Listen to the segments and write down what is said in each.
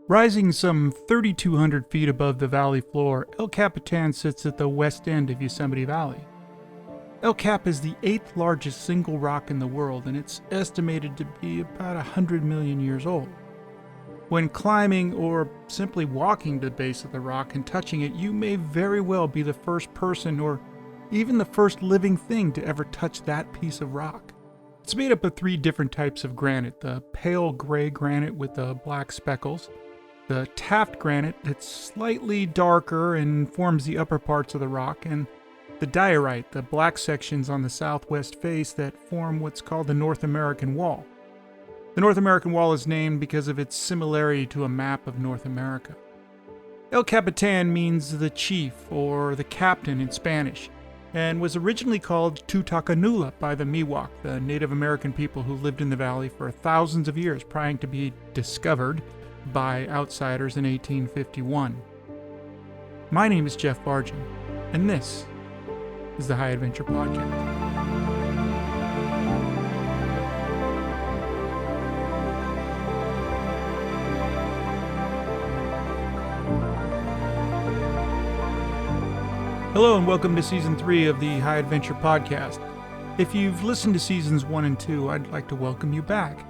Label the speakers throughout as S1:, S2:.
S1: Rising some 3,200 feet above the valley floor, El Capitan sits at the west end of Yosemite Valley. El Cap is the 8th largest single rock in the world, and it's estimated to be about 100 million years old. When climbing or simply walking to the base of the rock and touching it, you may very well be the first person or even the first living thing to ever touch that piece of rock. It's made up of 3 different types of granite: the pale gray granite with the black speckles, the Taft granite that's slightly darker and forms the upper parts of the rock, and the diorite, the black sections on the southwest face that form what's called the North American Wall. The North American Wall is named because of its similarity to a map of North America. El Capitan means the chief or the captain in Spanish, and was originally called Tutacanula by the Miwok, the Native American people who lived in the valley for thousands of years prior to being discovered by outsiders in 1851. My name is Jeff Bargin, and this is the High Adventure Podcast. Hello and welcome to Season 3 of the High Adventure Podcast. If you've listened to Seasons 1 and 2, I'd like to welcome you back.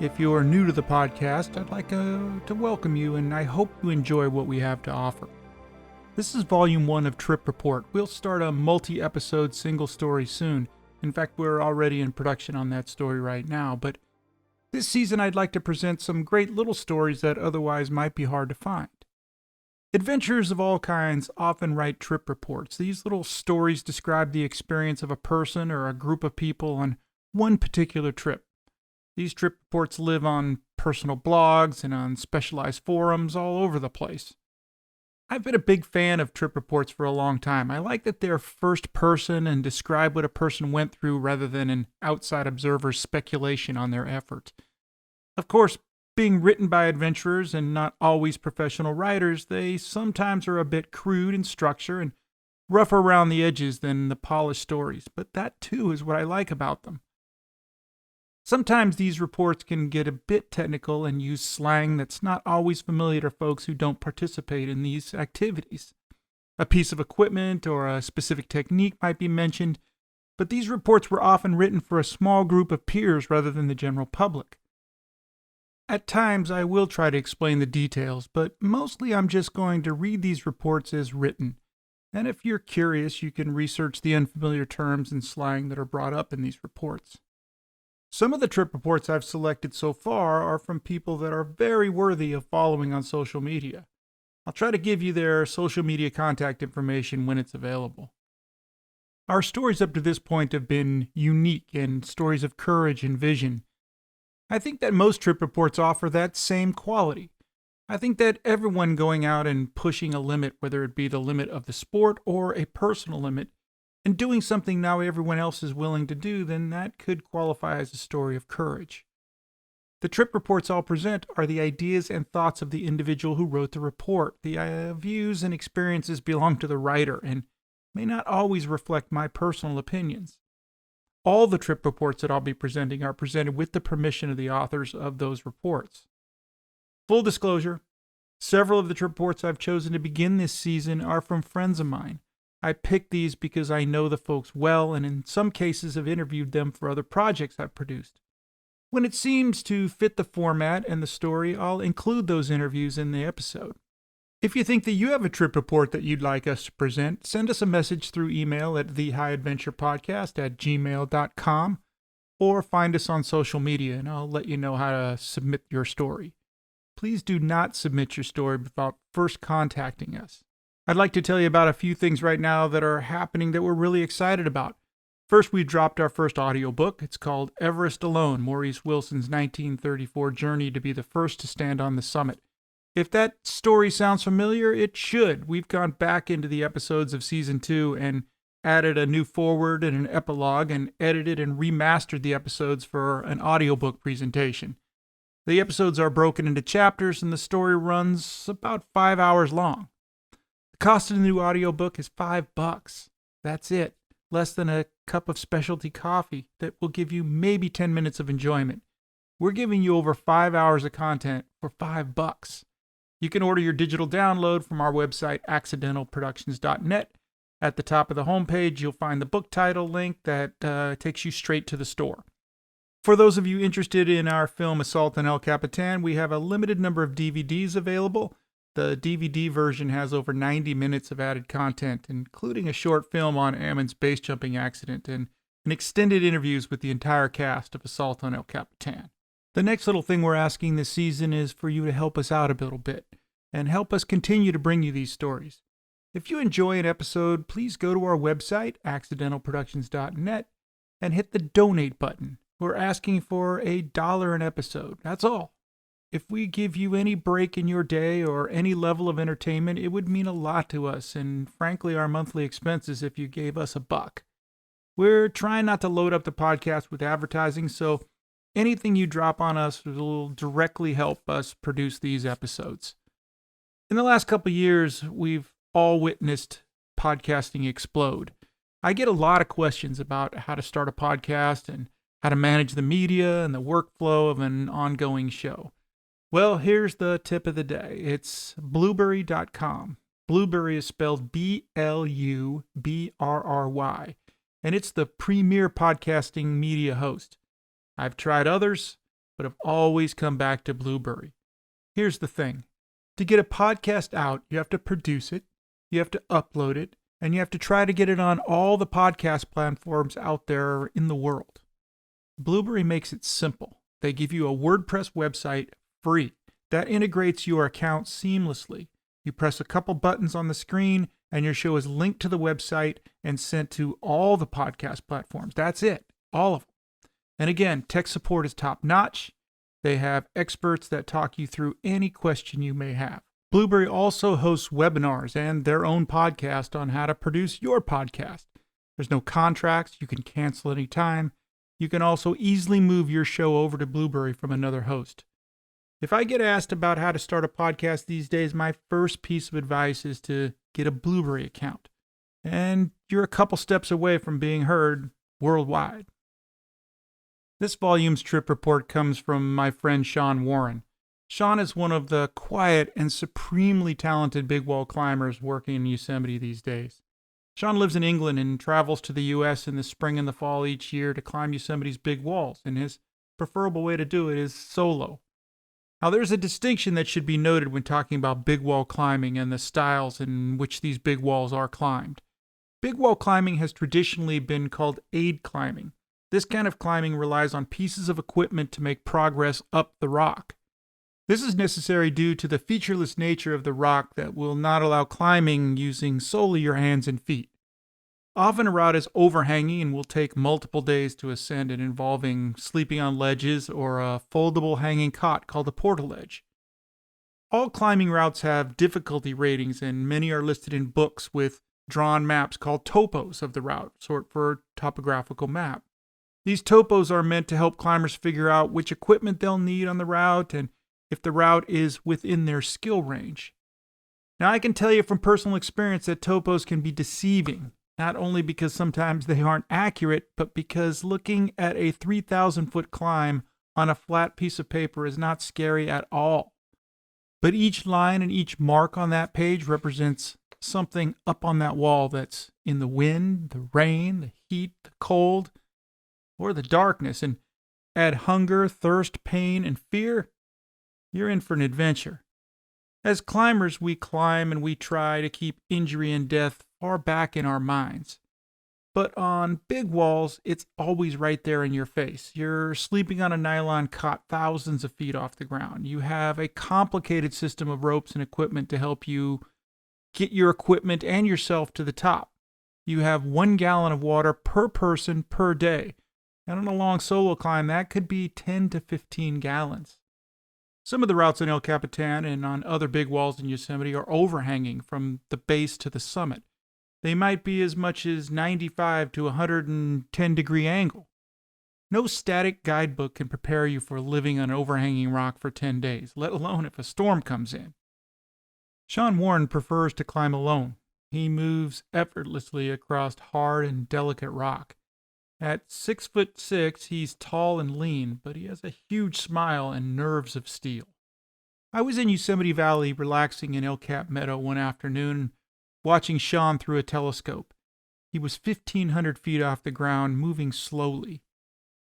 S1: If you're new to the podcast, I'd like to welcome you, and I hope you enjoy what we have to offer. This is Volume 1 of Trip Report. We'll start a multi-episode single story soon. In fact, we're already in production on that story right now, but this season I'd like to present some great little stories that otherwise might be hard to find. Adventurers of all kinds often write trip reports. These little stories describe the experience of a person or a group of people on one particular trip. These trip reports live on personal blogs and on specialized forums all over the place. I've been a big fan of trip reports for a long time. I like that they're first person and describe what a person went through rather than an outside observer's speculation on their effort. Of course, being written by adventurers and not always professional writers, they sometimes are a bit crude in structure and rougher around the edges than the polished stories, but that too is what I like about them. Sometimes these reports can get a bit technical and use slang that's not always familiar to folks who don't participate in these activities. A piece of equipment or a specific technique might be mentioned, but these reports were often written for a small group of peers rather than the general public. At times I will try to explain the details, but mostly I'm just going to read these reports as written. And if you're curious, you can research the unfamiliar terms and slang that are brought up in these reports. Some of the trip reports I've selected so far are from people that are very worthy of following on social media. I'll try to give you their social media contact information when it's available. Our stories up to this point have been unique and stories of courage and vision. I think that most trip reports offer that same quality. I think that everyone going out and pushing a limit, whether it be the limit of the sport or a personal limit, and doing something now everyone else is willing to do, then that could qualify as a story of courage. The trip reports I'll present are the ideas and thoughts of the individual who wrote the report. The views and experiences belong to the writer and may not always reflect my personal opinions. All the trip reports that I'll be presenting are presented with the permission of the authors of those reports. Full disclosure, several of the trip reports I've chosen to begin this season are from friends of mine. I picked these because I know the folks well and in some cases have interviewed them for other projects I've produced. When it seems to fit the format and the story, I'll include those interviews in the episode. If you think that you have a trip report that you'd like us to present, send us a message through email at thehighadventurepodcast@gmail.com or find us on social media and I'll let you know how to submit your story. Please do not submit your story without first contacting us. I'd like to tell you about a few things right now that are happening that we're really excited about. First, we dropped our first audiobook. It's called Everest Alone, Maurice Wilson's 1934 journey to be the first to stand on the summit. If that story sounds familiar, it should. We've gone back into the episodes of Season 2 and added a new foreword and an epilogue and edited and remastered the episodes for an audiobook presentation. The episodes are broken into chapters and the story runs about 5 hours long. The cost of the new audiobook is $5. That's it. Less than a cup of specialty coffee that will give you maybe 10 minutes of enjoyment. We're giving you over 5 hours of content for $5. You can order your digital download from our website, accidentalproductions.net. At the top of the homepage, you'll find the book title link that takes you straight to the store. For those of you interested in our film Assault on El Capitan, we have a limited number of DVDs available. The DVD version has over 90 minutes of added content, including a short film on Ammon's base jumping accident and extended interviews with the entire cast of Assault on El Capitan. The next little thing we're asking this season is for you to help us out a little bit and help us continue to bring you these stories. If you enjoy an episode, please go to our website, accidentalproductions.net, and hit the donate button. We're asking for $1 an episode. That's all. If we give you any break in your day or any level of entertainment, it would mean a lot to us and, frankly, our monthly expenses if you gave us $1. We're trying not to load up the podcast with advertising, so anything you drop on us will directly help us produce these episodes. In the last couple of years, we've all witnessed podcasting explode. I get a lot of questions about how to start a podcast and how to manage the media and the workflow of an ongoing show. Well, here's the tip of the day. It's blueberry.com. Blueberry is spelled B-L-U-B-R-R-Y, and it's the premier podcasting media host. I've tried others, but have always come back to Blueberry. Here's the thing. To get a podcast out, you have to produce it, you have to upload it, and you have to try to get it on all the podcast platforms out there in the world. Blueberry makes it simple. They give you a WordPress website free that integrates your account seamlessly. You press a couple buttons on the screen, and your show is linked to the website and sent to all the podcast platforms. That's it, all of them. And again, tech support is top-notch. They have experts that talk you through any question you may have. Blueberry also hosts webinars and their own podcast on how to produce your podcast. There's no contracts. You can cancel anytime. You can also easily move your show over to Blueberry from another host. If I get asked about how to start a podcast these days, my first piece of advice is to get a Blueberry account. And you're a couple steps away from being heard worldwide. This volume's trip report comes from my friend Sean Warren. Sean is one of the quiet and supremely talented big wall climbers working in Yosemite these days. Sean lives in England and travels to the U.S. in the spring and the fall each year to climb Yosemite's big walls, and his preferable way to do it is solo. Now, there's a distinction that should be noted when talking about big wall climbing and the styles in which these big walls are climbed. Big wall climbing has traditionally been called aid climbing. This kind of climbing relies on pieces of equipment to make progress up the rock. This is necessary due to the featureless nature of the rock that will not allow climbing using solely your hands and feet. Often a route is overhanging and will take multiple days to ascend, and involving sleeping on ledges or a foldable hanging cot called a portaledge. All climbing routes have difficulty ratings, and many are listed in books with drawn maps called topos of the route, short for topographical map. These topos are meant to help climbers figure out which equipment they'll need on the route and if the route is within their skill range. Now, I can tell you from personal experience that topos can be deceiving, not only because sometimes they aren't accurate, but because looking at a 3,000-foot climb on a flat piece of paper is not scary at all. But each line and each mark on that page represents something up on that wall that's in the wind, the rain, the heat, the cold, or the darkness, and add hunger, thirst, pain, and fear, you're in for an adventure. As climbers, we climb and we try to keep injury and death far back in our minds. But on big walls, it's always right there in your face. You're sleeping on a nylon cot thousands of feet off the ground. You have a complicated system of ropes and equipment to help you get your equipment and yourself to the top. You have 1 gallon of water per person per day. And on a long solo climb, that could be 10 to 15 gallons. Some of the routes in El Capitan and on other big walls in Yosemite are overhanging from the base to the summit. They might be as much as 95 to 110 degree angle. No static guidebook can prepare you for living on overhanging rock for 10 days, let alone if a storm comes in. Sean Warren prefers to climb alone. He moves effortlessly across hard and delicate rock. At 6'6", he's tall and lean, but he has a huge smile and nerves of steel. I was in Yosemite Valley relaxing in El Cap Meadow one afternoon, watching Sean through a telescope. He was 1,500 feet off the ground, moving slowly.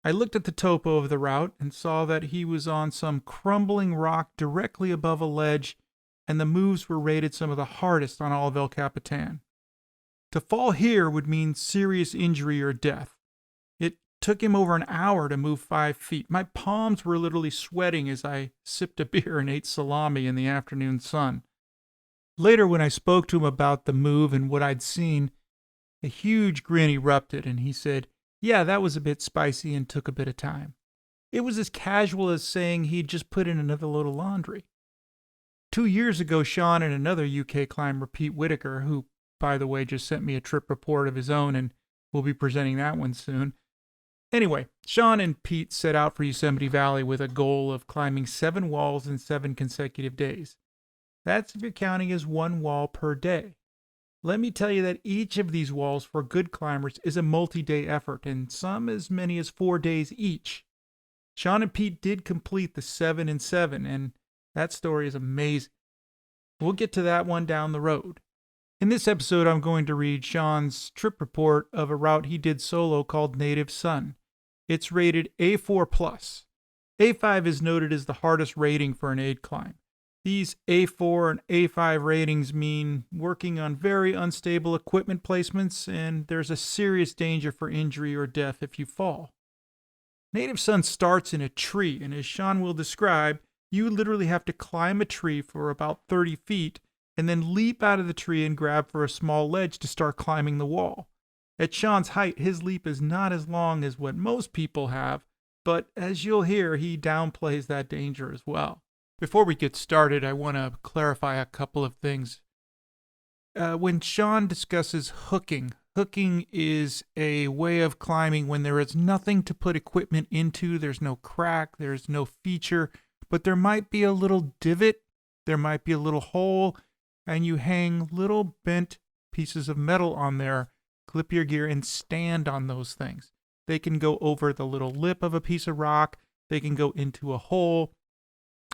S1: I looked at the topo of the route and saw that he was on some crumbling rock directly above a ledge, and the moves were rated some of the hardest on all of El Capitan. To fall here would mean serious injury or death. It took him over an hour to move 5 feet. My palms were literally sweating as I sipped a beer and ate salami in the afternoon sun. Later, when I spoke to him about the move and what I'd seen, a huge grin erupted, and he said, "Yeah, that was a bit spicy and took a bit of time." It was as casual as saying he'd just put in another load of laundry. 2 years ago, Sean and another UK climber, Pete Whitaker, who, by the way, just sent me a trip report of his own and will be presenting that one soon. Anyway, Sean and Pete set out for Yosemite Valley with a goal of climbing 7 walls in 7 consecutive days. That's if you're counting as 1 wall per day. Let me tell you that each of these walls for good climbers is a multi-day effort, and some as many as 4 days each. Sean and Pete did complete the 7 in 7, and that story is amazing. We'll get to that one down the road. In this episode, I'm going to read Sean's trip report of a route he did solo called Native Sun. It's rated A4+. A5 is noted as the hardest rating for an aid climb. These A4 and A5 ratings mean working on very unstable equipment placements, and there's a serious danger for injury or death if you fall. Native Sun starts in a tree, and as Sean will describe, you literally have to climb a tree for about 30 feet and then leap out of the tree and grab for a small ledge to start climbing the wall. At Sean's height, his leap is not as long as what most people have, but as you'll hear, he downplays that danger as well. Before we get started, I want to clarify a couple of things. When Sean discusses hooking is a way of climbing when there is nothing to put equipment into, there's no crack, there's no feature, but there might be a little divot, there might be a little hole, and you hang little bent pieces of metal on there, clip your gear, and stand on those things. They can go over the little lip of a piece of rock, they can go into a hole.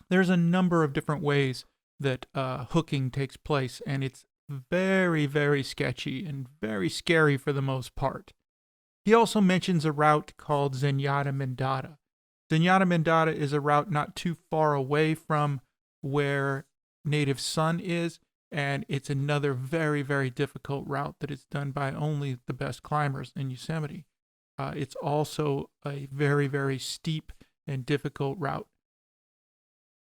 S1: There's a number of different ways that hooking takes place, and it's very, very sketchy and very scary for the most part. He also mentions a route called Zenyatta Mendata. Zenyatta Mendata is a route not too far away from where Native Sun is, and it's another very, very difficult route that is done by only the best climbers in Yosemite. It's also a very, very steep and difficult route.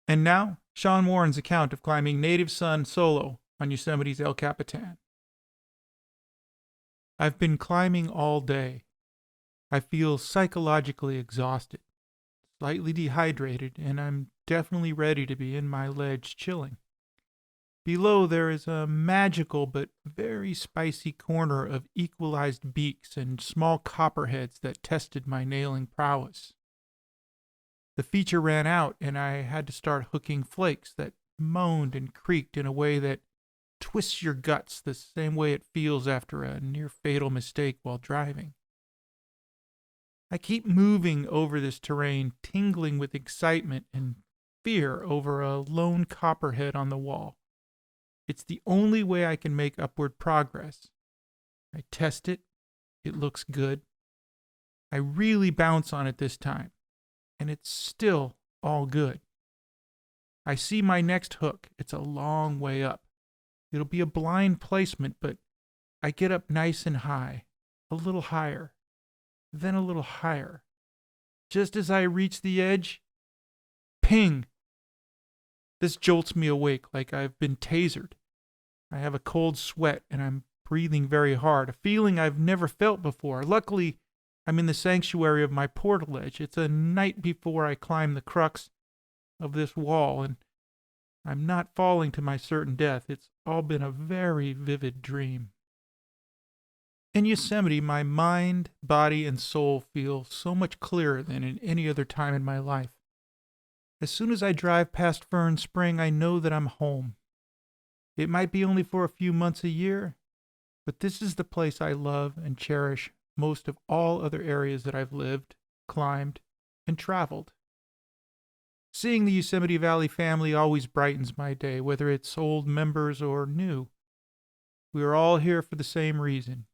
S1: And now, Sean Warren's account of climbing Native Sun solo on Yosemite's El Capitan. I've been climbing all day. I feel psychologically exhausted, slightly dehydrated, and I'm definitely ready to be in my ledge chilling. Below there is a magical but very spicy corner of equalized beaks and small copperheads that tested my nailing prowess. The feature ran out, and I had to start hooking flakes that moaned and creaked in a way that twists your guts the same way it feels after a near-fatal mistake while driving. I keep moving over this terrain, tingling with excitement and fear over a lone copperhead on the wall. It's the only way I can make upward progress. I test it. It looks good. I really bounce on it this time, and it's still all good. I see my next hook. It's a long way up. It'll be a blind placement, but I get up nice and high, a little higher, then a little higher. Just as I reach the edge, ping! This jolts me awake like I've been tasered. I have a cold sweat and I'm breathing very hard, a feeling I've never felt before. Luckily, I'm in the sanctuary of my portal edge. It's a night before I climb the crux of this wall, and I'm not falling to my certain death. It's all been a very vivid dream. In Yosemite, my mind, body, and soul feel so much clearer than in any other time in my life. As soon as I drive past Fern Spring, I know that I'm home. It might be only for a few months a year, but this is the place I love and cherish most of all other areas that I've lived, climbed, and traveled. Seeing the Yosemite Valley family always brightens my day, whether it's old members or new. We are all here for the same reason.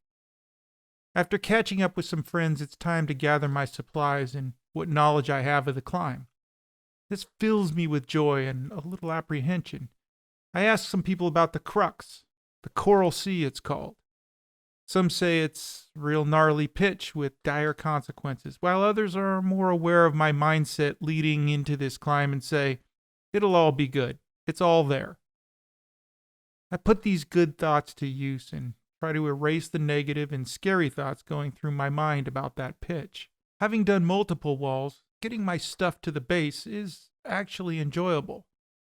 S1: After catching up with some friends, it's time to gather my supplies and what knowledge I have of the climb. This fills me with joy and a little apprehension. I ask some people about the crux, the Coral Sea it's called. Some say it's real gnarly pitch with dire consequences, while others are more aware of my mindset leading into this climb and say, it'll all be good. It's all there. I put these good thoughts to use and try to erase the negative and scary thoughts going through my mind about that pitch. Having done multiple walls, getting my stuff to the base is actually enjoyable,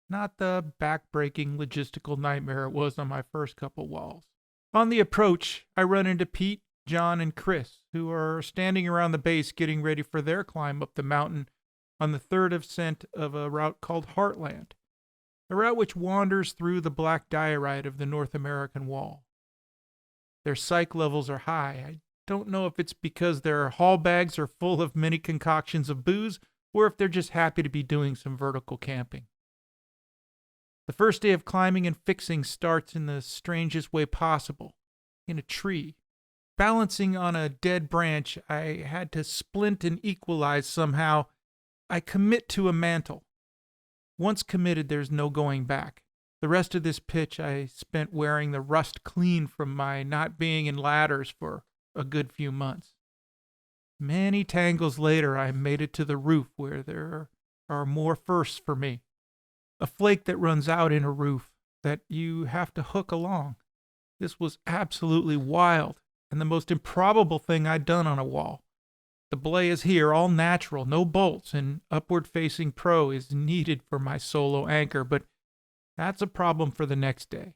S1: not the back-breaking logistical nightmare it was on my first couple walls. On the approach, I run into Pete, John, and Chris, who are standing around the base getting ready for their climb up the mountain on the third ascent of a route called Heartland, a route which wanders through the black diorite of the North American Wall. Their psych levels are high. I don't know if it's because their haul bags are full of many concoctions of booze or if they're just happy to be doing some vertical camping. The first day of climbing and fixing starts in the strangest way possible, in a tree. Balancing on a dead branch, I had to splint and equalize somehow. I commit to a mantle. Once committed, there's no going back. The rest of this pitch I spent wearing the rust clean from my not being in ladders for a good few months. Many tangles later, I made it to the roof where there are more firsts for me. A flake that runs out in a roof that you have to hook along. This was absolutely wild and the most improbable thing I'd done on a wall. The belay is here, all natural, no bolts, and upward-facing pro is needed for my solo anchor, but that's a problem for the next day.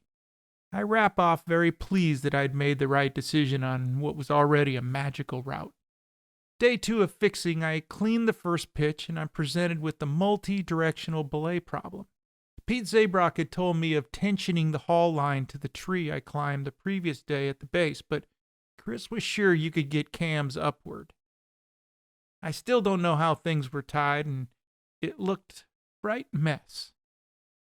S1: I wrap off very pleased that I'd made the right decision on what was already a magical route. Day 2 of fixing, I clean the first pitch, and I'm presented with the multi-directional belay problem. Pete Zabrock had told me of tensioning the haul line to the tree I climbed the previous day at the base, but Chris was sure you could get cams upward. I still don't know how things were tied, and it looked right mess.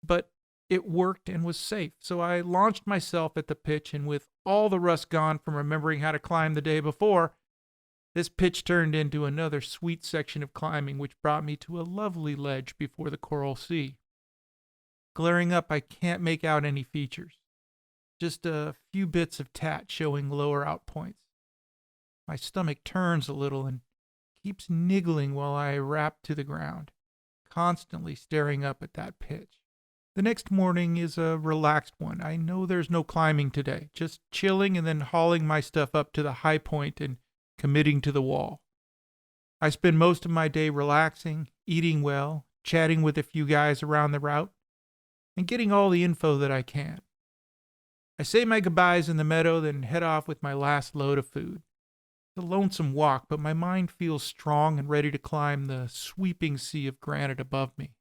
S1: But it worked and was safe, so I launched myself at the pitch, and with all the rust gone from remembering how to climb the day before, this pitch turned into another sweet section of climbing which brought me to a lovely ledge before the Coral Sea. Glaring up, I can't make out any features. Just a few bits of tat showing lower outpoints. My stomach turns a little and keeps niggling while I rap to the ground, constantly staring up at that pitch. The next morning is a relaxed one. I know there's no climbing today, just chilling and then hauling my stuff up to the high point and committing to the wall. I spend most of my day relaxing, eating well, chatting with a few guys around the route, and getting all the info that I can. I say my goodbyes in the meadow, then head off with my last load of food. It's a lonesome walk, but my mind feels strong and ready to climb the sweeping sea of granite above me.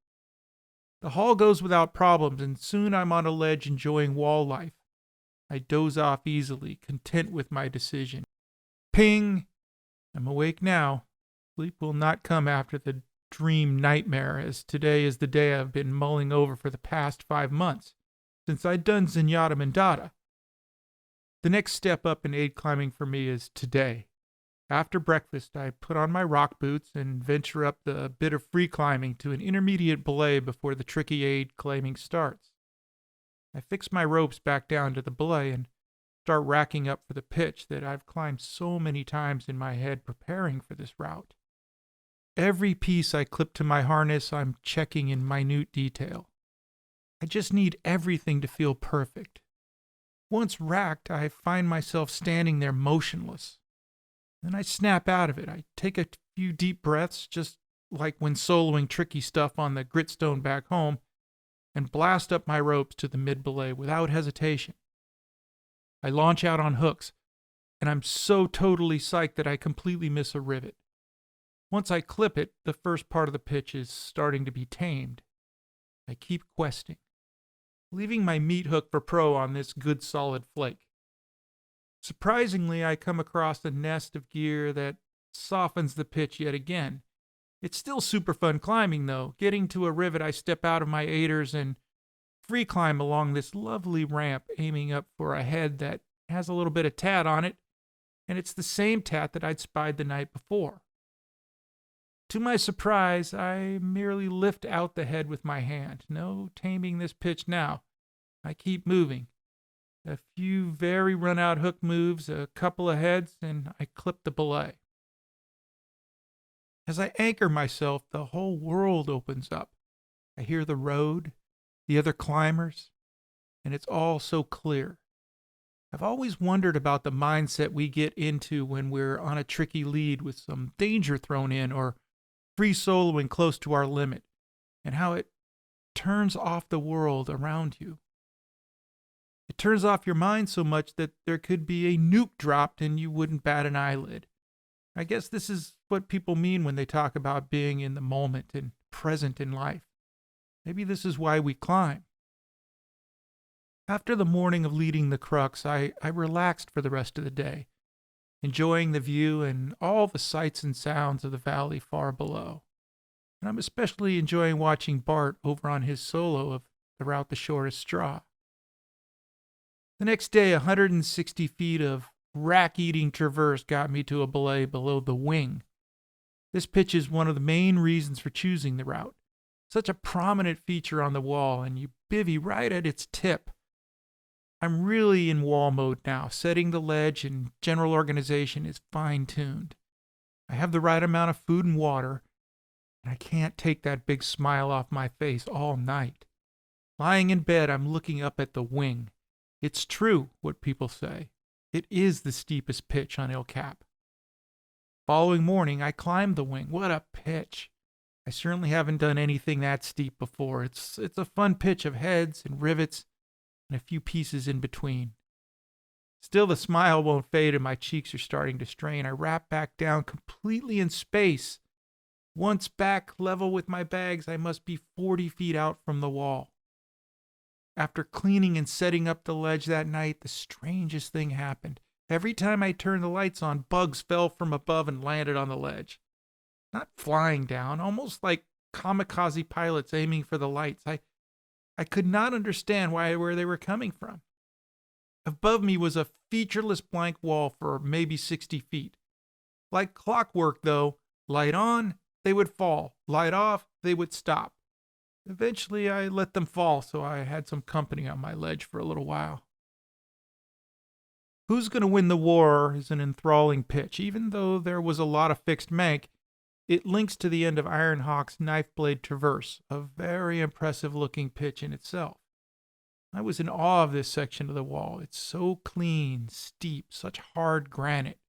S1: The haul goes without problems, and soon I'm on a ledge enjoying wall life. I doze off easily, content with my decision. Ping! I'm awake now. Sleep will not come after the dream nightmare, as today is the day I've been mulling over for the past 5 months, since I'd done Zenyatta Mandata. The next step up in aid climbing for me is today. After breakfast, I put on my rock boots and venture up the bit of free climbing to an intermediate belay before the tricky aid climbing starts. I fix my ropes back down to the belay and start racking up for the pitch that I've climbed so many times in my head preparing for this route. Every piece I clip to my harness, I'm checking in minute detail. I just need everything to feel perfect. Once racked, I find myself standing there motionless. Then I snap out of it. I take a few deep breaths, just like when soloing tricky stuff on the gritstone back home, and blast up my ropes to the mid-belay without hesitation. I launch out on hooks, and I'm so totally psyched that I completely miss a rivet. Once I clip it, the first part of the pitch is starting to be tamed. I keep questing, leaving my meat hook for pro on this good solid flake. Surprisingly, I come across a nest of gear that softens the pitch yet again, It's still super fun climbing, though. Getting to a rivet, I step out of my aiders and free climb along this lovely ramp, aiming up for a head that has a little bit of tat on it, and it's the same tat that I'd spied the night before. To my surprise, I merely lift out the head with my hand. No taming this pitch now. I keep moving. A few very run-out hook moves, a couple of heads, and I clip the belay. As I anchor myself, the whole world opens up. I hear the road, the other climbers, and it's all so clear. I've always wondered about the mindset we get into when we're on a tricky lead with some danger thrown in or free soloing close to our limit, and how it turns off the world around you. It turns off your mind so much that there could be a nuke dropped and you wouldn't bat an eyelid. I guess this is what people mean when they talk about being in the moment and present in life. Maybe this is why we climb. After the morning of leading the crux, I relaxed for the rest of the day, enjoying the view and all the sights and sounds of the valley far below. And I'm especially enjoying watching Bart over on his solo of the route the shortest straw. The next day, 160 feet of rack-eating traverse got me to a belay below the wing. This pitch is one of the main reasons for choosing the route. Such a prominent feature on the wall, and you bivvy right at its tip. I'm really in wall mode now. Setting the ledge and general organization is fine-tuned. I have the right amount of food and water, and I can't take that big smile off my face all night. Lying in bed, I'm looking up at the wing. It's true what people say. It is the steepest pitch on El Cap. Following morning, I climbed the wing. What a pitch! I certainly haven't done anything that steep before. It's a fun pitch of heads and rivets and a few pieces in between. Still, the smile won't fade and my cheeks are starting to strain. I wrap back down completely in space. Once back level with my bags, I must be 40 feet out from the wall. After cleaning and setting up the ledge that night, the strangest thing happened. Every time I turned the lights on, bugs fell from above and landed on the ledge. Not flying down, almost like kamikaze pilots aiming for the lights. I could not understand where they were coming from. Above me was a featureless blank wall for maybe 60 feet. Like clockwork, though, light on, they would fall. Light off, they would stop. Eventually, I let them fall, so I had some company on my ledge for a little while. Who's Gonna Win the War is an enthralling pitch. Even though there was a lot of fixed mank, it links to the end of Iron Hawk's Knife Blade Traverse, a very impressive-looking pitch in itself. I was in awe of this section of the wall. It's so clean, steep, such hard granite.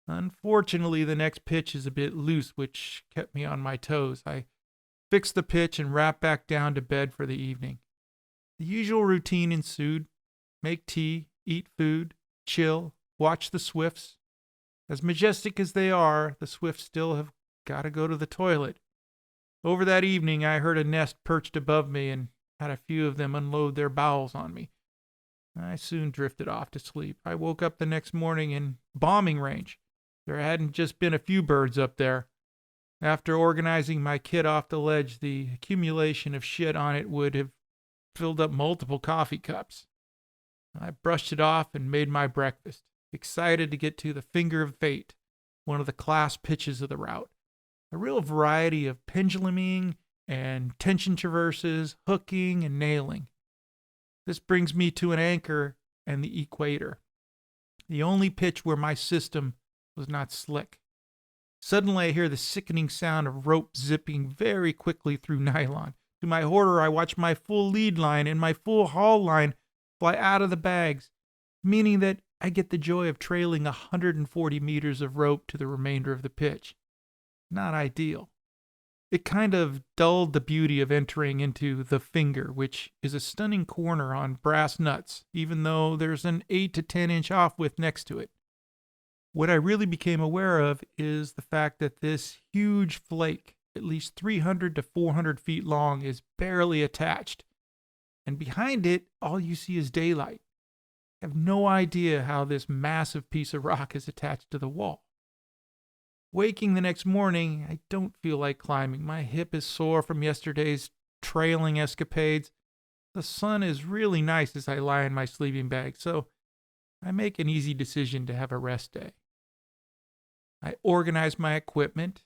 S1: Unfortunately, the next pitch is a bit loose, which kept me on my toes. I fixed the pitch and wrapped back down to bed for the evening. The usual routine ensued. Make tea, eat food, chill, watch the swifts. As majestic as they are, the swifts still have got to go to the toilet. Over that evening, I heard a nest perched above me and had a few of them unload their bowels on me. I soon drifted off to sleep. I woke up the next morning in bombing range. There hadn't just been a few birds up there. After organizing my kit off the ledge, the accumulation of shit on it would have filled up multiple coffee cups. I brushed it off and made my breakfast, excited to get to the Finger of Fate, one of the class pitches of the route. A real variety of penduluming and tension traverses, hooking and nailing. This brings me to an anchor and the equator, the only pitch where my system was not slick. Suddenly I hear the sickening sound of rope zipping very quickly through nylon. To my horror, I watch my full lead line and my full haul line fly out of the bags, meaning that I get the joy of trailing 140 meters of rope to the remainder of the pitch. Not ideal. It kind of dulled the beauty of entering into the Finger, which is a stunning corner on brass nuts, even though there's an 8 to 10 inch off-width next to it. What I really became aware of is the fact that this huge flake, at least 300 to 400 feet long, is barely attached. And behind it, all you see is daylight. I have no idea how this massive piece of rock is attached to the wall. Waking the next morning, I don't feel like climbing. My hip is sore from yesterday's trailing escapades. The sun is really nice as I lie in my sleeping bag, so I make an easy decision to have a rest day. I organize my equipment,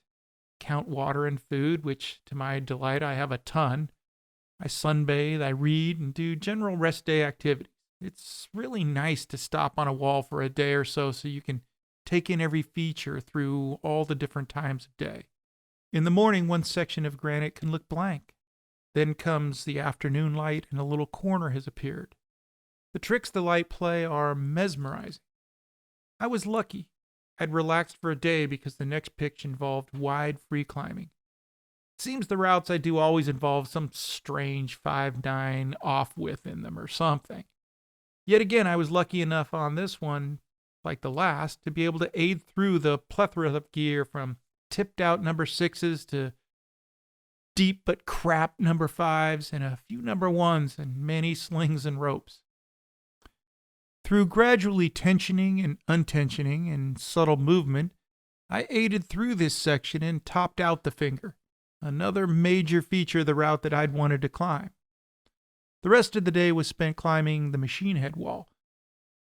S1: count water and food, which to my delight I have a ton. I sunbathe, I read, and do general rest day activities. It's really nice to stop on a wall for a day or so you can take in every feature through all the different times of day. In the morning, one section of granite can look blank. Then comes the afternoon light, and a little corner has appeared. The tricks the light play are mesmerizing. I was lucky. I'd relaxed for a day because the next pitch involved wide free climbing. It seems the routes I do always involve some strange 5'9" off width in them or something. Yet again, I was lucky enough on this one, like the last, to be able to aid through the plethora of gear from tipped out number 6s to deep but crap number 5s and a few number 1s and many slings and ropes. Through gradually tensioning and untensioning and subtle movement, I aided through this section and topped out the finger, another major feature of the route that I'd wanted to climb. The rest of the day was spent climbing the machine head wall,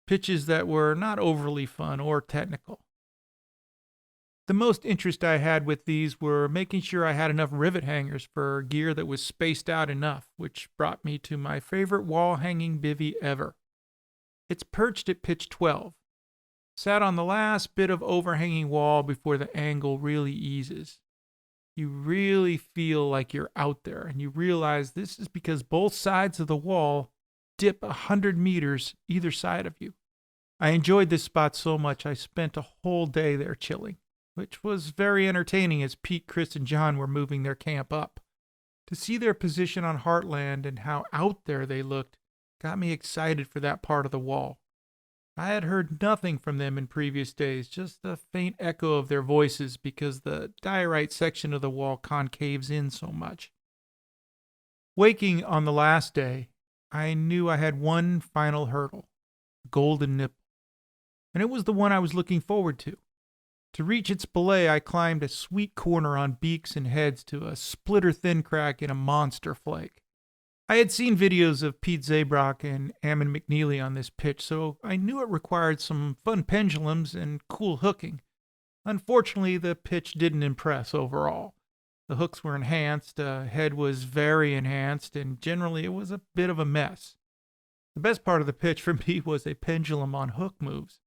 S1: pitches that were not overly fun or technical. The most interest I had with these were making sure I had enough rivet hangers for gear that was spaced out enough, which brought me to my favorite wall-hanging bivvy ever. It's perched at pitch 12, sat on the last bit of overhanging wall before the angle really eases. You really feel like you're out there, and you realize this is because both sides of the wall dip 100 meters either side of you. I enjoyed this spot so much I spent a whole day there chilling, which was very entertaining as Pete, Chris, and John were moving their camp up. To see their position on Heartland and how out there they looked got me excited for that part of the wall. I had heard nothing from them in previous days, just a faint echo of their voices because the diorite section of the wall concaves in so much. Waking on the last day, I knew I had one final hurdle, Golden Nipple, and it was the one I was looking forward to. To reach its belay, I climbed a sweet corner on beaks and heads to a splitter-thin crack in a monster flake. I had seen videos of Pete Zabrock and Ammon McNeely on this pitch, so I knew it required some fun pendulums and cool hooking. Unfortunately, the pitch didn't impress overall. The hooks were enhanced, head was very enhanced, and generally it was a bit of a mess. The best part of the pitch for me was a pendulum on hook moves.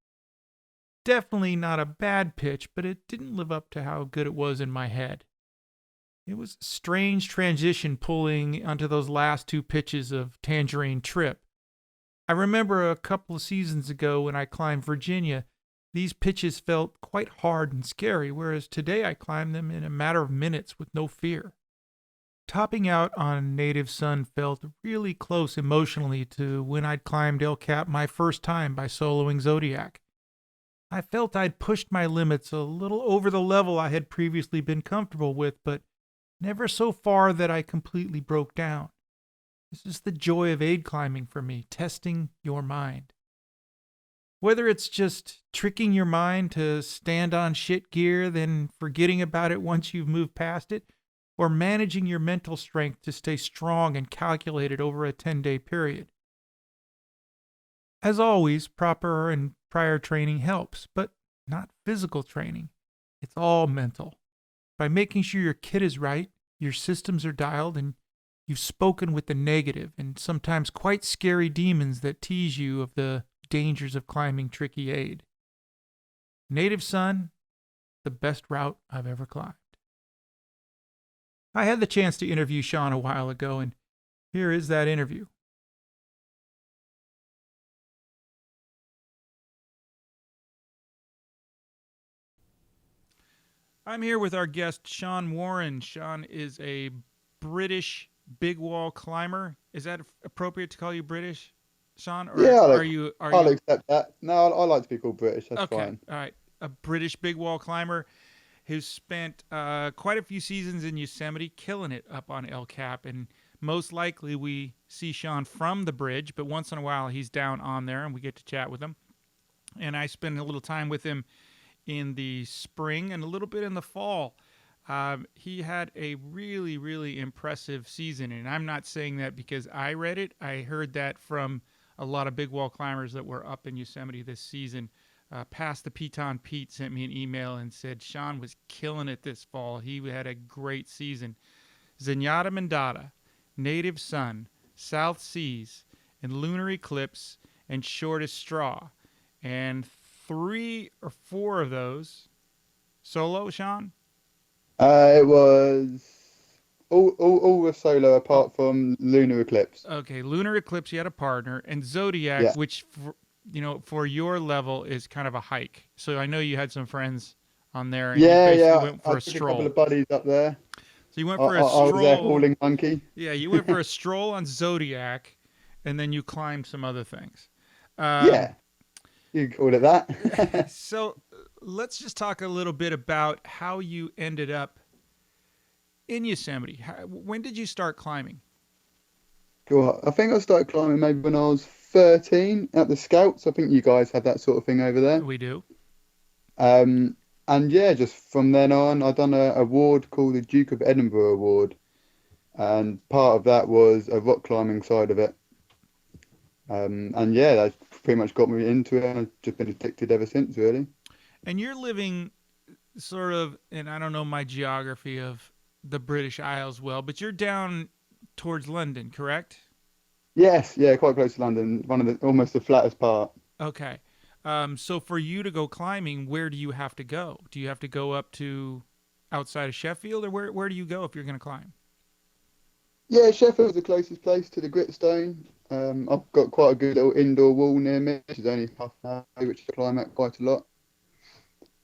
S1: Definitely not a bad pitch, but it didn't live up to how good it was in my head. It was a strange transition pulling onto those last two pitches of Tangerine Trip. I remember a couple of seasons ago when I climbed Virginia, these pitches felt quite hard and scary, whereas today I climb them in a matter of minutes with no fear. Topping out on Native Son felt really close emotionally to when I'd climbed El Cap my first time by soloing Zodiac. I felt I'd pushed my limits a little over the level I had previously been comfortable with, but never so far that I completely broke down. This is the joy of aid climbing for me, testing your mind. Whether it's just tricking your mind to stand on shit gear, then forgetting about it once you've moved past it, or managing your mental strength to stay strong and calculated over a 10-day period. As always, proper and prior training helps, but not physical training. It's all mental. By making sure your kit is right, your systems are dialed, and you've spoken with the negative and sometimes quite scary demons that tease you of the dangers of climbing tricky aid. Native Son, the best route I've ever climbed. I had the chance to interview Sean a while ago, and here is that interview. I'm here with our guest, Sean Warren. Sean is a British big wall climber. Is that appropriate to call you British, Sean? Or
S2: Yeah,
S1: I'll
S2: accept that. No, I like to be called British. That's
S1: okay,
S2: fine.
S1: all right. A British big wall climber who's spent quite a few seasons in Yosemite killing it up on El Cap. And most likely we see Sean from the bridge, but once in a while he's down on there and we get to chat with him. And I spend a little time with him in the spring and a little bit in the fall. He had a really, really impressive season. And I'm not saying that because I read it. I heard that from a lot of big wall climbers that were up in Yosemite this season. Past the Capitan Pete sent me an email and said Sean was killing it this fall. He had a great season. Zenyatta Mandata, Native Sun, South Seas, and Lunar Eclipse, and Shortest Straw. And 3 or 4 of those solo, Sean?
S2: It was all were solo apart from Lunar Eclipse.
S1: Okay, Lunar Eclipse, you had a partner, and Zodiac,
S2: Yeah.
S1: which, for your level is kind of a hike. So I know you had some friends on there, and you
S2: Yeah,
S1: basically
S2: yeah.
S1: went
S2: I
S1: for a
S2: took a couple
S1: stroll.
S2: of buddies up there.
S1: So you went
S2: I,
S1: for a
S2: I, I was their
S1: stroll.
S2: hauling monkey.
S1: Yeah, you went for a stroll on Zodiac, and then you climbed some other things.
S2: Yeah, you could call it that.
S1: So let's just talk a little bit about how you ended up in Yosemite. When did you start climbing?
S2: Cool. I think I started climbing maybe when I was 13 at the Scouts. I think you guys had that sort of thing over there.
S1: We do.
S2: Um, and yeah, just from then on, I done a award called the Duke of Edinburgh Award, and part of that was a rock climbing side of it. And yeah, that pretty much got me into it, and I've just been addicted ever since, really.
S1: And you're living sort of, and I don't know my geography of the British Isles well, but you're down towards London, correct?
S2: Yes, yeah, quite close to London, one of the almost the flattest part.
S1: Okay. So for you to go climbing, where do you have to go? Do you have to go up to outside of Sheffield, or where do you go if you're going to climb?
S2: Yeah, Sheffield's the closest place to the Gritstone. I've got quite a good little indoor wall near me, which is only half an hour, which I climb at quite a lot.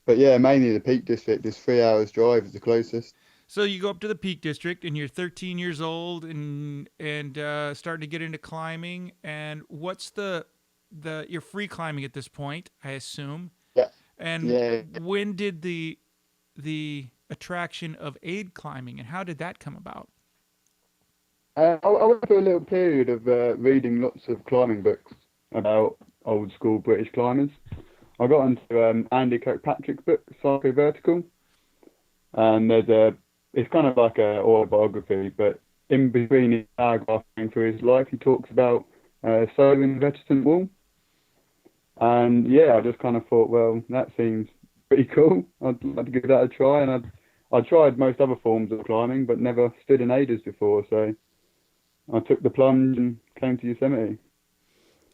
S2: But yeah, mainly the Peak District is 3 hours drive is the closest.
S1: So you go up to the Peak District, and you're 13 years old, and starting to get into climbing. And what's you're free climbing at this point, I assume.
S2: Yeah,
S1: And
S2: yeah.
S1: when did the attraction of aid climbing, and how did that come about?
S2: I went through a little period of reading lots of climbing books about old school British climbers. I got into Andy Kirkpatrick's book, Psycho Vertical, and it's kind of like a autobiography, but in between his paragraph going through his life, he talks about soloing the Vegetant Wall. And yeah, I just kind of thought, well, that seems pretty cool. I'd like to give that a try, and I tried most other forms of climbing, but never stood in aiders before, so I took the plunge and came to Yosemite.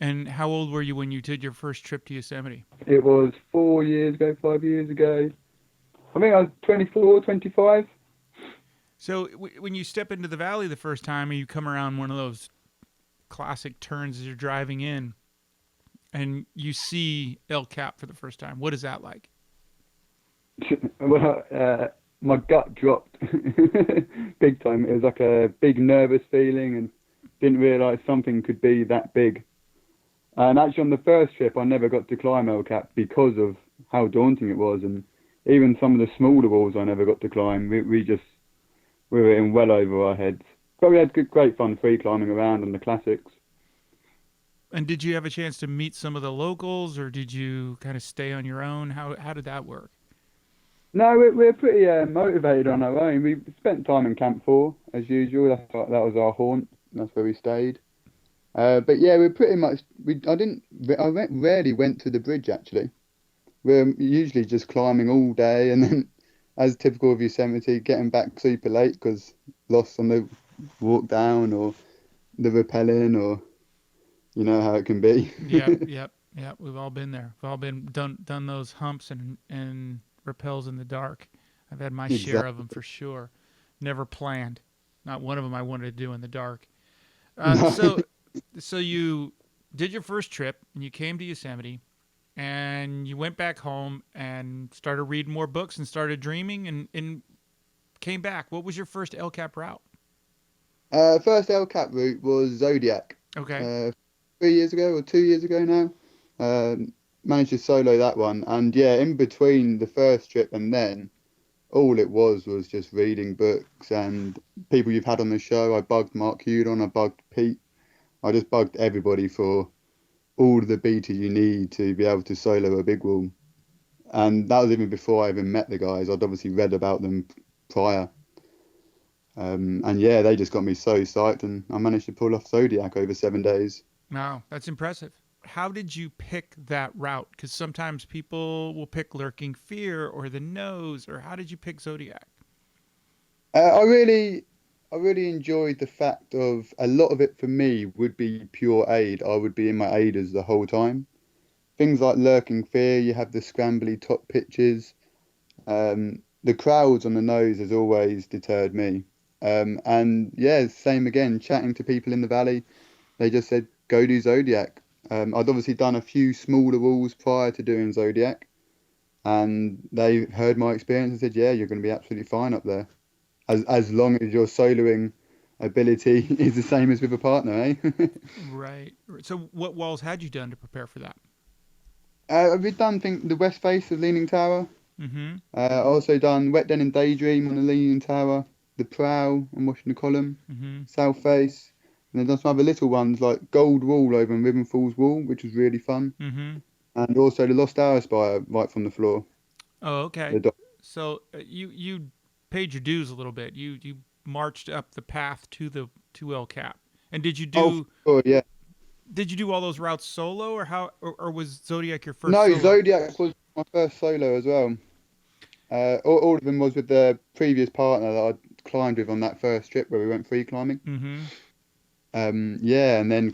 S1: And how old were you when you did your first trip to Yosemite?
S2: It was 4 years ago, 5 years ago. I think I was 24, 25.
S1: So when you step into the valley the first time, and you come around one of those classic turns as you're driving in, and you see El Cap for the first time, what is that like?
S2: Well, my gut dropped big time. It was like a big nervous feeling, and didn't realise something could be that big. And actually, on the first trip, I never got to climb El Cap because of how daunting it was, and even some of the smaller walls I never got to climb. We were in well over our heads. But we had great fun free climbing around on the classics.
S1: And did you have a chance to meet some of the locals, or did you kind of stay on your own? How did that work?
S2: No, we're pretty motivated on our own. We spent time in Camp 4, as usual. That was our haunt. That's where we stayed. But yeah, we're pretty much. Rarely went to the bridge actually. We're usually just climbing all day, and then, as typical of Yosemite, getting back super late because lost on the walk down or the rappelling, or you know how it can be.
S1: Yep. We've all been there. We've all been done those humps and rappels in the dark. I've had my share of them
S2: Exactly.
S1: for sure. Never planned. Not one of them I wanted to do in the dark.
S2: No.
S1: So you did your first trip, and you came to Yosemite, and you went back home and started reading more books and started dreaming, and came back. What was your first El Cap route?
S2: First El Cap route was Zodiac.
S1: Okay.
S2: 3 years ago or 2 years ago now. Managed to solo that one, and yeah, in between the first trip and then, all it was just reading books and people you've had on the show. I bugged Mark Hudon, I bugged Pete, I just bugged everybody for all the beta you need to be able to solo a big wall. And that was even before I even met the guys. I'd obviously read about them prior. And yeah, they just got me so psyched, and I managed to pull off Zodiac over 7 days.
S1: Wow, that's impressive. How did you pick that route? Because sometimes people will pick Lurking Fear or the Nose, or how did you pick Zodiac?
S2: Uh, I really, I really enjoyed the fact of a lot of it for me would be pure aid. I would be in my aiders the whole time. Things like Lurking Fear, you have the scrambly top pitches. The crowds on the nose has always deterred me. And yeah, same again, chatting to people in the valley, they just said, go do Zodiac. I'd obviously done a few smaller walls prior to doing Zodiac, and they heard my experience and said, yeah, you're going to be absolutely fine up there. As long as your soloing ability is the same as with a partner, eh?
S1: Right. So, what walls had you done to prepare for that?
S2: We've done the west face of Leaning Tower.
S1: Mm-hmm.
S2: Also done Wet Den and Daydream on the Leaning Tower, the Prow on Washington Column,
S1: Mm-hmm.
S2: South Face, and then done some other little ones like Gold Wall over on Ribbon Falls Wall, which was really fun,
S1: Mm-hmm.
S2: and also the Lost Hour Spire right from the floor.
S1: Oh, okay.
S2: The do-
S1: So you paid your dues a little bit. You marched up the path to the to El Cap. And
S2: oh, for sure, yeah.
S1: did you do all those routes solo, or how or was Zodiac your first
S2: No,
S1: solo?
S2: Zodiac was my first solo as well. All of them was with the previous partner that I climbed with on that first trip where we went free climbing.
S1: Mm-hmm.
S2: Yeah, and then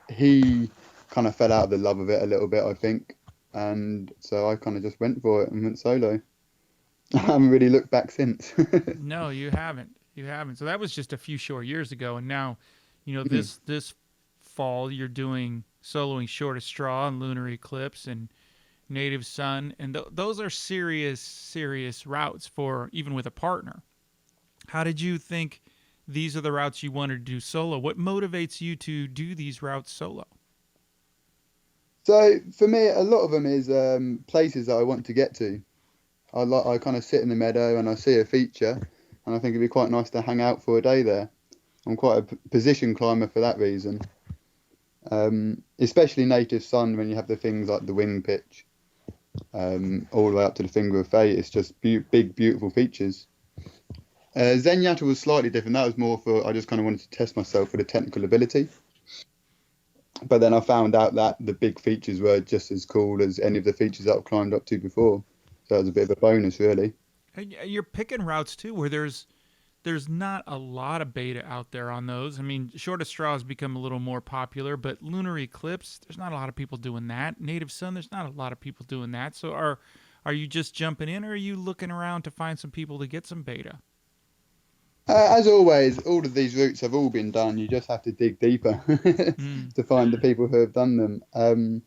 S2: he kind of fell out of the love of it a little bit, I think, and so I kind of just went for it and went solo. I
S1: Well,
S2: haven't really looked back since.
S1: no, you haven't. You haven't. So that was just a few short years ago, and now, this fall you're doing soloing Short of Straw and Lunar Eclipse and Native Sun, and those are serious routes for even with a partner. How did you think these are the routes you wanted to do solo? What motivates you to do these routes solo?
S2: So for me, a lot of them is places that I want to get to. I kind of sit in the meadow and I see a feature, and I think it'd be quite nice to hang out for a day there. I'm quite a position climber for that reason. Especially Native Sun when you have the things like the wing pitch, all the way up to the Finger of Fate. It's just big, beautiful features. Zenyatta was slightly different. That was more for I just kind of wanted to test myself for the technical ability. But then I found out that the big features were just as cool as any of the features that I've climbed up to before. So that was a bit of a bonus, really.
S1: And you're picking routes too where there's not a lot of beta out there on those. I mean, Short of Straw has become a little more popular, but Lunar Eclipse, there's not a lot of people doing that. Native Sun, there's not a lot of people doing that. So are you just jumping in, or are you looking around to find some people to get some beta?
S2: As always, all of these routes have all been done. You just have to dig deeper
S1: Mm.
S2: to find the people who have done them.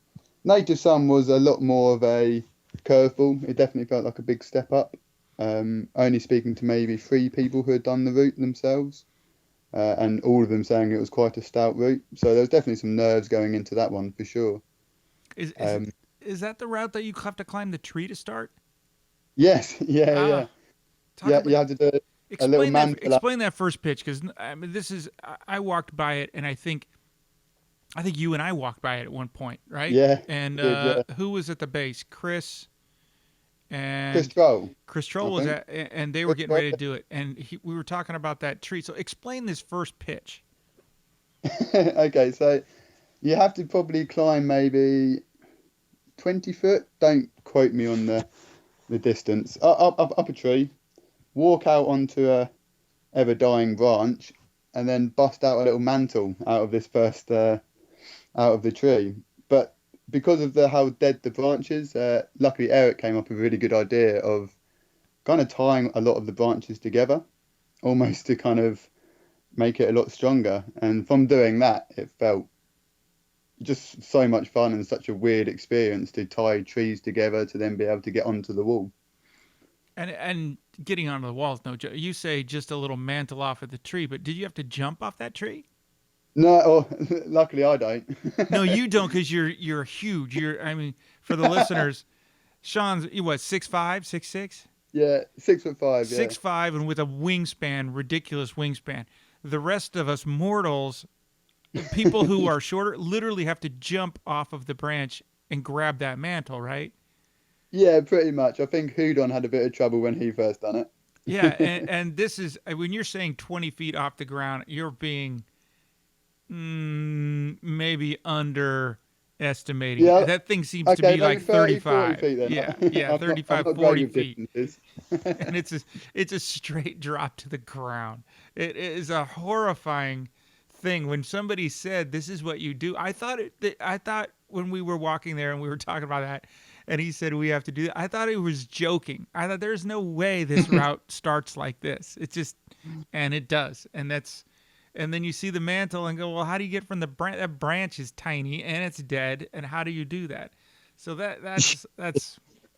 S2: Native Sun was a lot more of a curveball. It definitely felt like a big step up. Only speaking to maybe 3 people who had done the route themselves, and all of them saying it was quite a stout route. So there was definitely some nerves going into that one for sure.
S1: Is is
S2: Um,
S1: is that the route that you have to climb the tree to start?
S2: yes, yeah, yeah,
S1: Ah, talk
S2: yeah.
S1: about
S2: You had to do a little mantle up.
S1: explain that first pitch, because I mean, this is I walked by it, and I think you and I walked by it at one point, right?
S2: Yeah,
S1: And
S2: did yeah.
S1: who was at the base? Chris
S2: Chris
S1: and
S2: Troll,
S1: Chris Troll
S2: I
S1: was
S2: think.
S1: at, and they were
S2: Chris
S1: getting
S2: Troll.
S1: ready to do it, and we were talking about that tree. So explain this first pitch.
S2: Okay, so you have to probably climb maybe 20 foot. Don't quote me on the distance. Up a tree, walk out onto a ever dying branch, and then bust out a little mantle out of this first out of the tree. But because of the how dead the branch is, luckily Eric came up with a really good idea of kind of tying a lot of the branches together, almost to kind of make it a lot stronger. And from doing that, it felt just so much fun and such a weird experience to tie trees together to then be able to get onto the wall.
S1: And getting onto the walls, no, you say just a little mantle off of the tree, but did you have to jump off that tree?
S2: No, oh, luckily I don't.
S1: No, you don't, because you're huge. I mean, for the listeners, Sean's what, 6'5", 6'6"?
S2: Yeah, 6'5", yeah.
S1: 6'5", and with a wingspan, ridiculous wingspan. The rest of us mortals, people who are shorter, literally have to jump off of the branch and grab that mantle, right?
S2: Yeah, pretty much. I think Houdon had a bit of trouble when he first done
S1: Yeah, and
S2: it.
S1: this is when you're saying 20 feet off the ground, you're being maybe underestimating.
S2: Yeah,
S1: That thing seems to
S2: okay,
S1: be like
S2: maybe 30, 40
S1: 35.
S2: feet then.
S1: Yeah, yeah,
S2: I'm
S1: 35,
S2: not great
S1: 40
S2: with
S1: feet.
S2: distances.
S1: And it's a straight drop to the ground. It is a horrifying thing. When somebody said this is what you do, I thought when we were walking there and we were talking about that, and he said we have to do that, I thought he was joking. I thought there's no way this route starts like this. It's just, and it does, and then you see the mantle and go, well, how do you get from the branch? That branch is tiny and it's dead, and how do you do that? So that's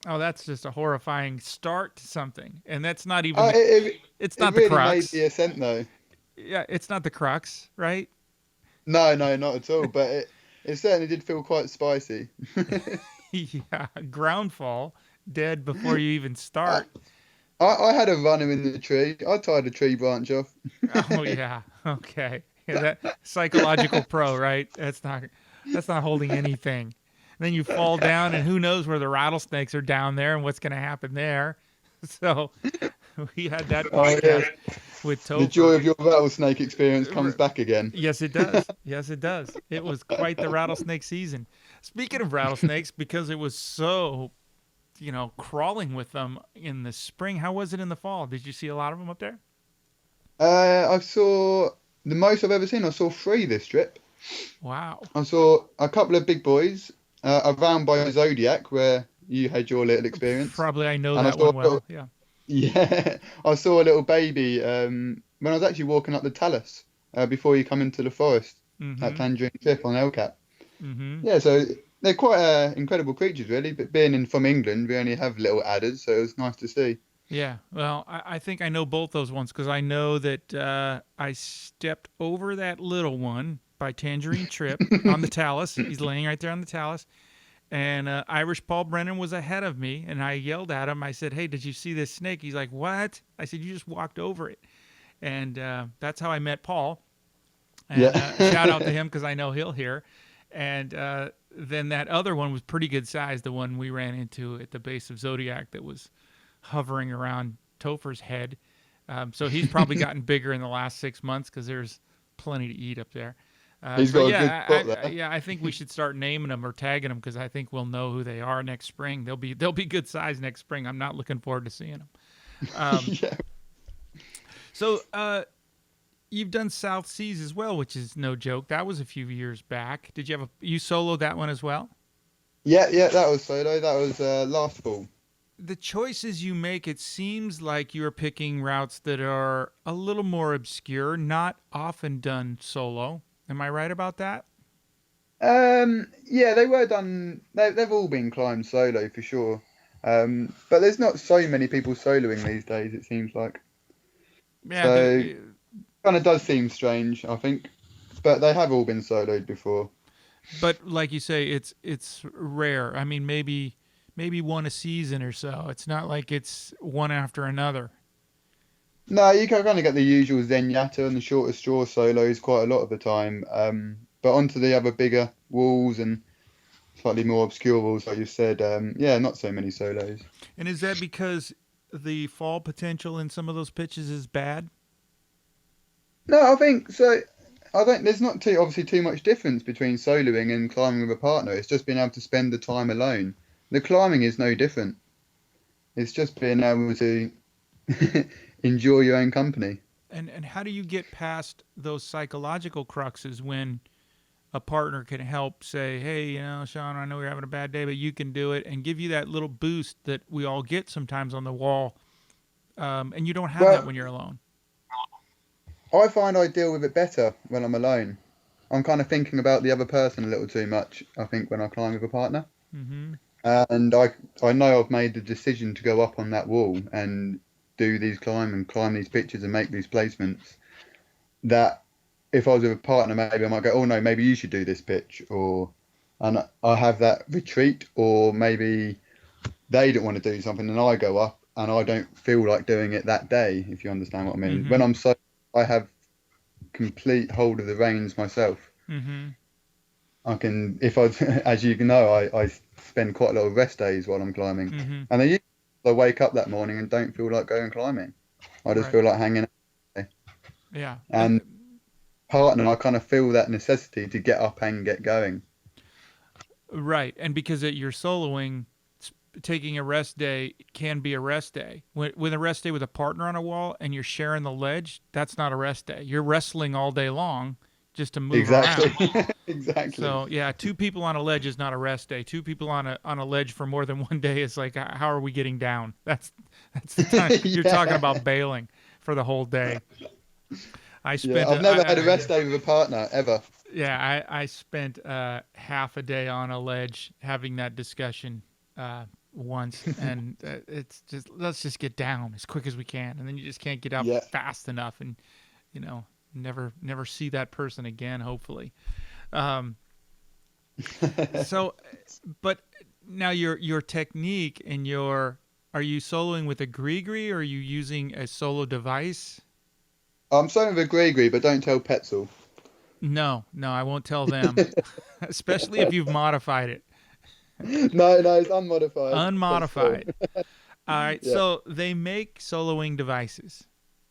S1: oh, that's just a horrifying start to something, and that's not even
S2: Oh,
S1: the, it's
S2: it
S1: not the
S2: really made the
S1: crux.
S2: ascent though.
S1: Yeah, it's not the crux, right?
S2: No, no, not at all. But it certainly did feel quite spicy.
S1: Yeah, ground fall, dead before you even
S2: I,
S1: start.
S2: I had a runner in the tree. I tied a tree branch off.
S1: Oh yeah, okay, yeah, that psychological pro, right? That's not holding anything. And then you fall down, and who knows where the rattlesnakes are down there and what's going to happen there. So we had that
S2: Oh yes,
S1: podcast with
S2: the
S1: Topher.
S2: joy of your rattlesnake experience comes back again.
S1: Yes, it does. Yes, it does. It was quite the rattlesnake season. Speaking of rattlesnakes, because it was so, crawling with them in the spring, how was it in the fall? Did you see a lot of them up there?
S2: I saw the most I've ever seen. I saw three this trip.
S1: Wow.
S2: I saw a couple of big boys around by Zodiac, where you had your little experience,
S1: Probably I know
S2: and I
S1: that
S2: saw
S1: one
S2: a little,
S1: well. Yeah.
S2: yeah, I saw a little baby when I was actually walking up the talus before you come into the forest at
S1: Mm-hmm.
S2: Tangerine Cliff on El Cap.
S1: Mm-hmm.
S2: Yeah, so they're quite incredible creatures, really. But being from England, we only have little adders, so it was nice to see.
S1: Yeah. Well, I think I know both those ones because I know that I stepped over that little one by Tangerine Trip on the talus. He's laying right there on the talus. And Irish Paul Brennan was ahead of me, and I yelled at him. I said, "Hey, did you see this snake?" He's like, "What?" I said, "You just walked over it," and that's how I met Paul. And shout out to
S2: Yeah.
S1: him because I know he'll hear. And then that other one was pretty good size, the one we ran into at the base of Zodiac that was hovering around Topher's head. So he's probably gotten bigger in the last 6 months because there's plenty to eat up there.
S2: He's
S1: So
S2: got a good
S1: yeah,
S2: spot there.
S1: I think we should start naming them or tagging them because I think we'll know who they are next spring. They'll be good size next spring. I'm not looking forward to seeing them. Um,
S2: Yeah.
S1: so you've done South Seas as well, which is no joke. That was a few years back. Did you soloed that one as well?
S2: Yeah, yeah, that was solo. That was last fall.
S1: The choices you make, it seems like you're picking routes that are a little more obscure, not often done solo. Am I right about that?
S2: Yeah, they were done. They've all been climbed solo for sure. But there's not so many people soloing these days. It seems like
S1: Yeah,
S2: so. Kind of does seem strange, I think. But they have all been soloed before.
S1: but like you say, it's rare. I mean, maybe one a season or so. It's not like it's one after another.
S2: No, you can kind of get the usual Zenyatta and the shorter straw solos quite a lot of the time. But onto the other bigger walls and slightly more obscure walls, like you said, yeah, not so many solos.
S1: And is that because the fall potential in some of those pitches is bad?
S2: No, I think so. I think there's not too obviously too much difference between soloing and climbing with a partner. It's just being able to spend the time alone. The climbing is no different. It's just being able to enjoy your own company.
S1: And how do you get past those psychological cruxes when a partner can help say, hey, Sean, I know you're having a bad day, but you can do it, and give you that little boost that we all get sometimes on the wall. And you don't have that
S2: Well,
S1: when you're alone.
S2: I find I deal with it better when I'm alone. I'm kind of thinking about the other person a little too much, I think, when I climb with a partner.
S1: Mm-hmm.
S2: And I know I've made the decision to go up on that wall and do these climb these pitches and make these placements. That if I was with a partner, maybe I might go, oh no, maybe you should do this pitch, or and I have that retreat, or maybe they don't want to do something and I go up and I don't feel like doing it that day, if you understand what I mean. When
S1: Mm-hmm.
S2: I'm so, I have complete hold of the reins myself.
S1: Mm-hmm.
S2: I can, if I, as you know, I spend quite a lot of rest days while I'm climbing,
S1: Mm-hmm.
S2: and I wake up that morning and don't feel like going climbing. I just
S1: Right.
S2: feel like hanging out.
S1: Yeah.
S2: And partner, I kind of feel that necessity to get up and get going.
S1: Right. And because you're soloing, taking a rest day can be a rest day. When a rest day with a partner on a wall and you're sharing the ledge, that's not a rest day. You're wrestling all day long just to move
S2: Exactly,
S1: around.
S2: exactly.
S1: So yeah, two people on a ledge is not a rest day. Two people on a ledge for more than one day is like, how are we getting down? That's the time you're talking
S2: Yeah,
S1: about bailing for the whole day. I
S2: yeah.
S1: spent
S2: I've never had a rest day with a partner ever.
S1: I spent half a day on a ledge having that discussion once, and it's just let's just get down as quick as we can, and then you just can't get up
S2: Yeah.
S1: fast enough, and you know never see that person again. Hopefully. Um, so, but now your technique and your are you soloing with a gree or are you using a solo device?
S2: I'm sorry with Gregory, but don't tell Petzel.
S1: No, no, I won't tell them, especially if you've modified it.
S2: No, no, it's unmodified. So still,
S1: Unmodified. All right,
S2: yeah.
S1: so they make soloing devices.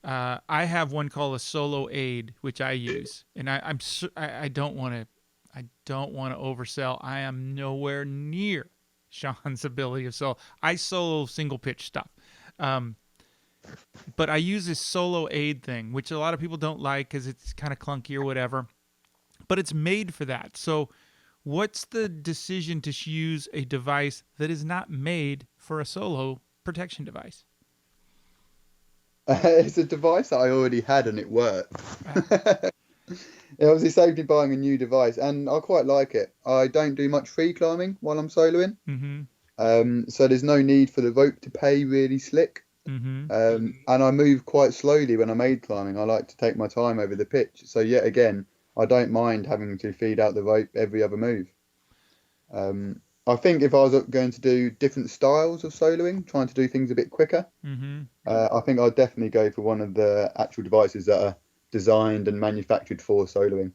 S1: I have one called a Solo Aid, which I use, and I don't want to oversell. I am nowhere near Sean's ability of solo. I solo single pitch stuff, um, but I use this Solo Aid thing, which a lot of people don't like because it's kind of clunky or whatever. But it's made for that. So, what's the decision to use a device that is not made for a solo protection device?
S2: It's a device that I already had and it worked.
S1: Uh,
S2: It obviously saved me buying a new device, and I quite like it. I don't do much free climbing while I'm soloing,
S1: mm-hmm.
S2: so there's no need for the rope to pay really slick.
S1: Mm-hmm.
S2: And I move quite slowly when I'm aid climbing. I like to take my time over the pitch. So yet again, I don't mind having to feed out the rope every other move. I think if I was going to do different styles of soloing, trying to do things a bit quicker,
S1: Mm-hmm.
S2: I think I'd definitely go for one of the actual devices that are designed and manufactured for soloing.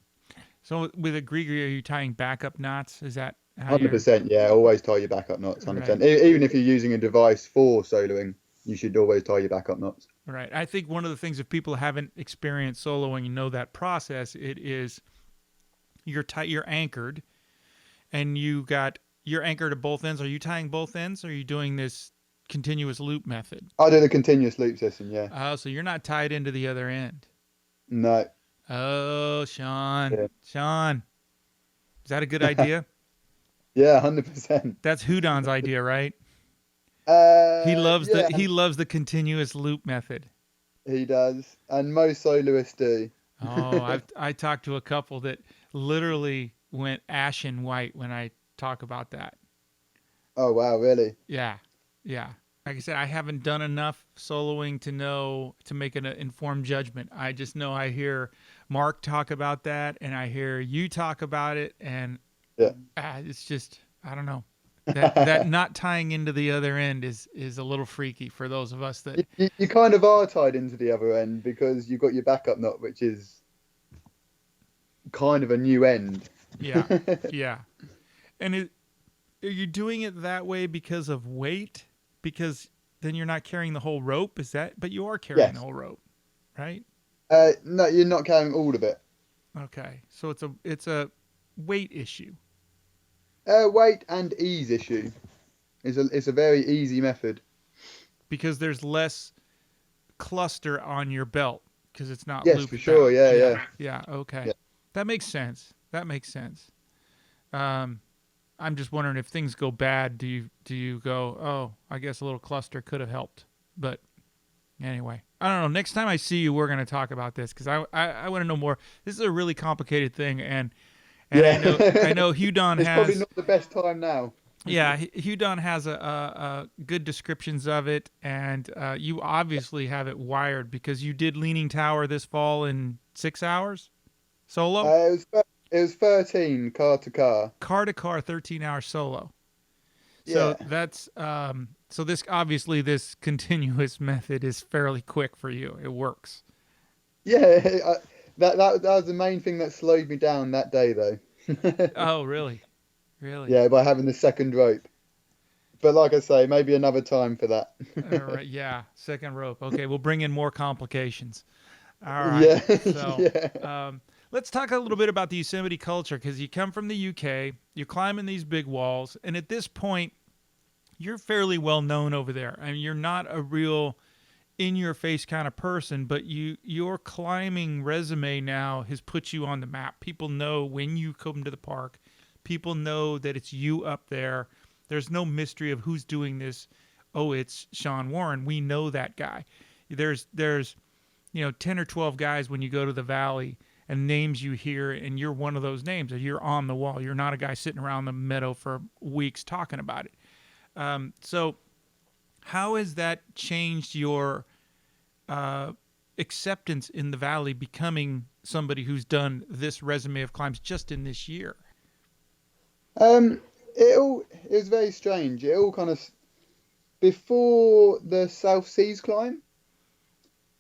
S1: So with a gree, are you tying backup knots? Is that how you're
S2: 100%, yeah. Always tie your backup knots.
S1: right?
S2: 100%. Even if you're using a device for soloing, you should always tie your backup knots.
S1: Right. I think one of the things if people haven't experienced soloing and know that process, it is you're anchored, and you're anchored at both ends. Are you tying both ends? Or are you doing this continuous loop method?
S2: I do the continuous loop system, yeah.
S1: Oh, so you're not tied into the other end.
S2: No,
S1: Oh, Sean.
S2: yeah,
S1: Sean. Is that a good idea?
S2: yeah, 100%.
S1: That's Hudon's idea, right?
S2: Yeah,
S1: He loves the continuous loop method.
S2: he does, and most soloists do.
S1: Oh, I talked to a couple that literally went ashen white when I talk about that.
S2: Oh wow, really?
S1: Yeah. Yeah. Like I said, I haven't done enough soloing to know to make an informed judgment. I just know I hear Mark talk about that, and I hear you talk about it, and
S2: Yeah.
S1: it's just I don't know that not tying into the other end is a little freaky for those of us that
S2: You kind of are tied into the other end because you've got your backup knot, which is kind of a new end.
S1: yeah yeah. And are you doing it that way because of weight? Because then you're not carrying the whole rope. Is that? But you are carrying the
S2: Yes.
S1: whole rope, right?
S2: No, you're not carrying all of it.
S1: Okay, so it's a weight issue.
S2: Weight and ease issue. It's a very easy method.
S1: Because there's less cluster on your belt because it's not
S2: Yes, for
S1: looped
S2: sure.
S1: back.
S2: Yeah,
S1: Yeah,
S2: yeah,
S1: yeah, okay.
S2: yeah.
S1: That makes sense. That makes sense. Um, I'm just wondering if things go bad, do you go, oh, I guess a little cluster could have helped. But anyway, I don't know. Next time I see you, we're going to talk about this because I want to know more. This is a really complicated thing, and
S2: Yeah.
S1: I know Hudon
S2: It's probably
S1: has
S2: not the best time now.
S1: yeah, Hudon has a good descriptions of it, and you obviously have it wired because you did Leaning Tower this fall in 6 hours solo,
S2: It was 13
S1: car to car, 13-hour solo. So
S2: Yeah.
S1: that's so this obviously this continuous method is fairly quick for you. It works.
S2: Yeah. That was the main thing that slowed me down that day, though.
S1: Oh, really? Really?
S2: Yeah, by having the second rope. But like I say, maybe another time for that.
S1: All right. Yeah. Second rope. Okay. We'll bring in more complications. All right.
S2: Yeah,
S1: So,
S2: yeah.
S1: let's talk a little bit about the Yosemite culture because you come from the UK, you're climbing these big walls, and at this point, you're fairly well known over there. I mean, you're not a real in your face kind of person, but your climbing resume now has put you on the map. People know when you come to the park. People know that it's you up there. There's no mystery of who's doing this. Oh, it's Sean Warren. We know that guy. There's 10 or 12 guys when you go to the valley and names you hear, and you're one of those names. You're on the wall. You're not a guy sitting around the meadow for weeks talking about it. So how has that changed your uh, acceptance in the valley, becoming somebody who's done this resume of climbs just in this year?
S2: Um, it was very strange. It all kind of before the South Seas climb,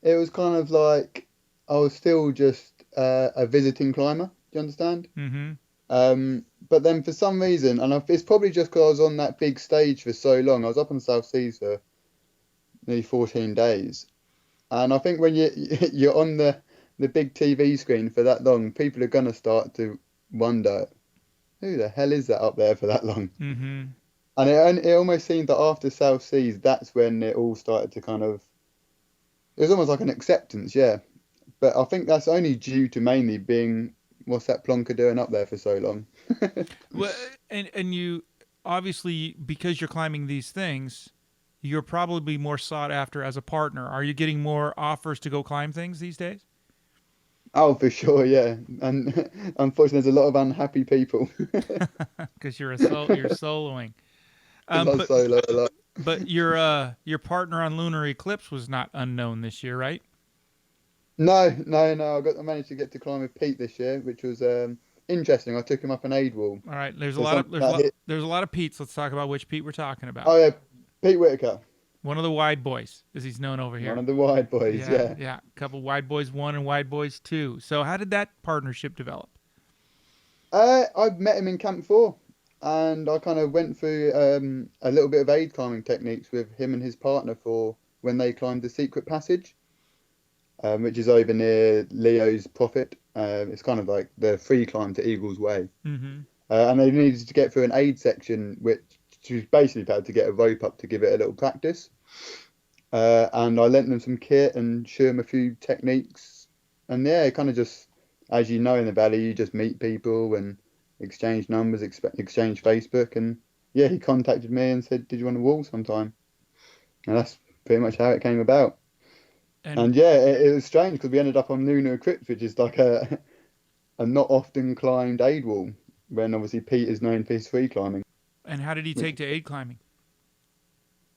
S2: it was kind of like I was still just a visiting climber. Do you understand?
S1: Mm-hmm.
S2: But then for some reason, and it's probably just because I was on that big stage for so long. I was up on the South Seas for nearly 14 days, and I think when you're on the big TV screen for that long, people are gonna start to wonder who the hell is that up there for that long.
S1: Mm-hmm.
S2: And it almost seemed that after South Seas, that's when it all started to kind of. It was almost like an acceptance, yeah. But I think that's only due to mainly being what's that plonker doing up there for so long.
S1: Well, and you obviously, because you're climbing these things, you're probably more sought after as a partner. Are you getting more offers to go climb things these days?
S2: Oh, for sure, yeah. And unfortunately, there's a lot of unhappy people.
S1: Because you're soloing.
S2: Because
S1: Um,
S2: I
S1: but
S2: solo a lot.
S1: but your partner on Lunar Eclipse was not unknown this year, right?
S2: No, no, no. I managed to get to climb with Pete this year, which was interesting. I took him up an aid wall.
S1: All right. There's a
S2: So
S1: lot of
S2: something that hit.
S1: there's a lot of Pete's. Let's talk about which Pete we're talking about.
S2: Oh yeah, Pete Whitaker,
S1: One of the Wide Boys, as he's known over
S2: one
S1: here.
S2: of the wide boys.
S1: Yeah,
S2: Yeah.
S1: yeah. A couple Wide Boys 1 and Wide Boys 2. So how did that partnership develop?
S2: I met him in Camp 4, and I kind of went through a little bit of aid climbing techniques with him and his partner for when they climbed the Secret Passage, which is over near Leo's Prophet. It's kind of like the free climb to Eagle's Way.
S1: Mm-hmm.
S2: And they needed to get through an aid section, which was basically had to get a rope up to give it a little practice. And I lent them some kit and showed them a few techniques. And yeah, kind of just, as you know, in the valley, you just meet people and exchange numbers, exchange Facebook. And yeah, he contacted me and said, "Did you want to walk sometime?" And that's pretty much how it came about.
S1: And
S2: And yeah, it was strange because we ended up on Lunar Eclipse, which is like a not often climbed aid wall, when obviously Pete is known for his free climbing.
S1: and how did he
S2: Which
S1: take to aid climbing?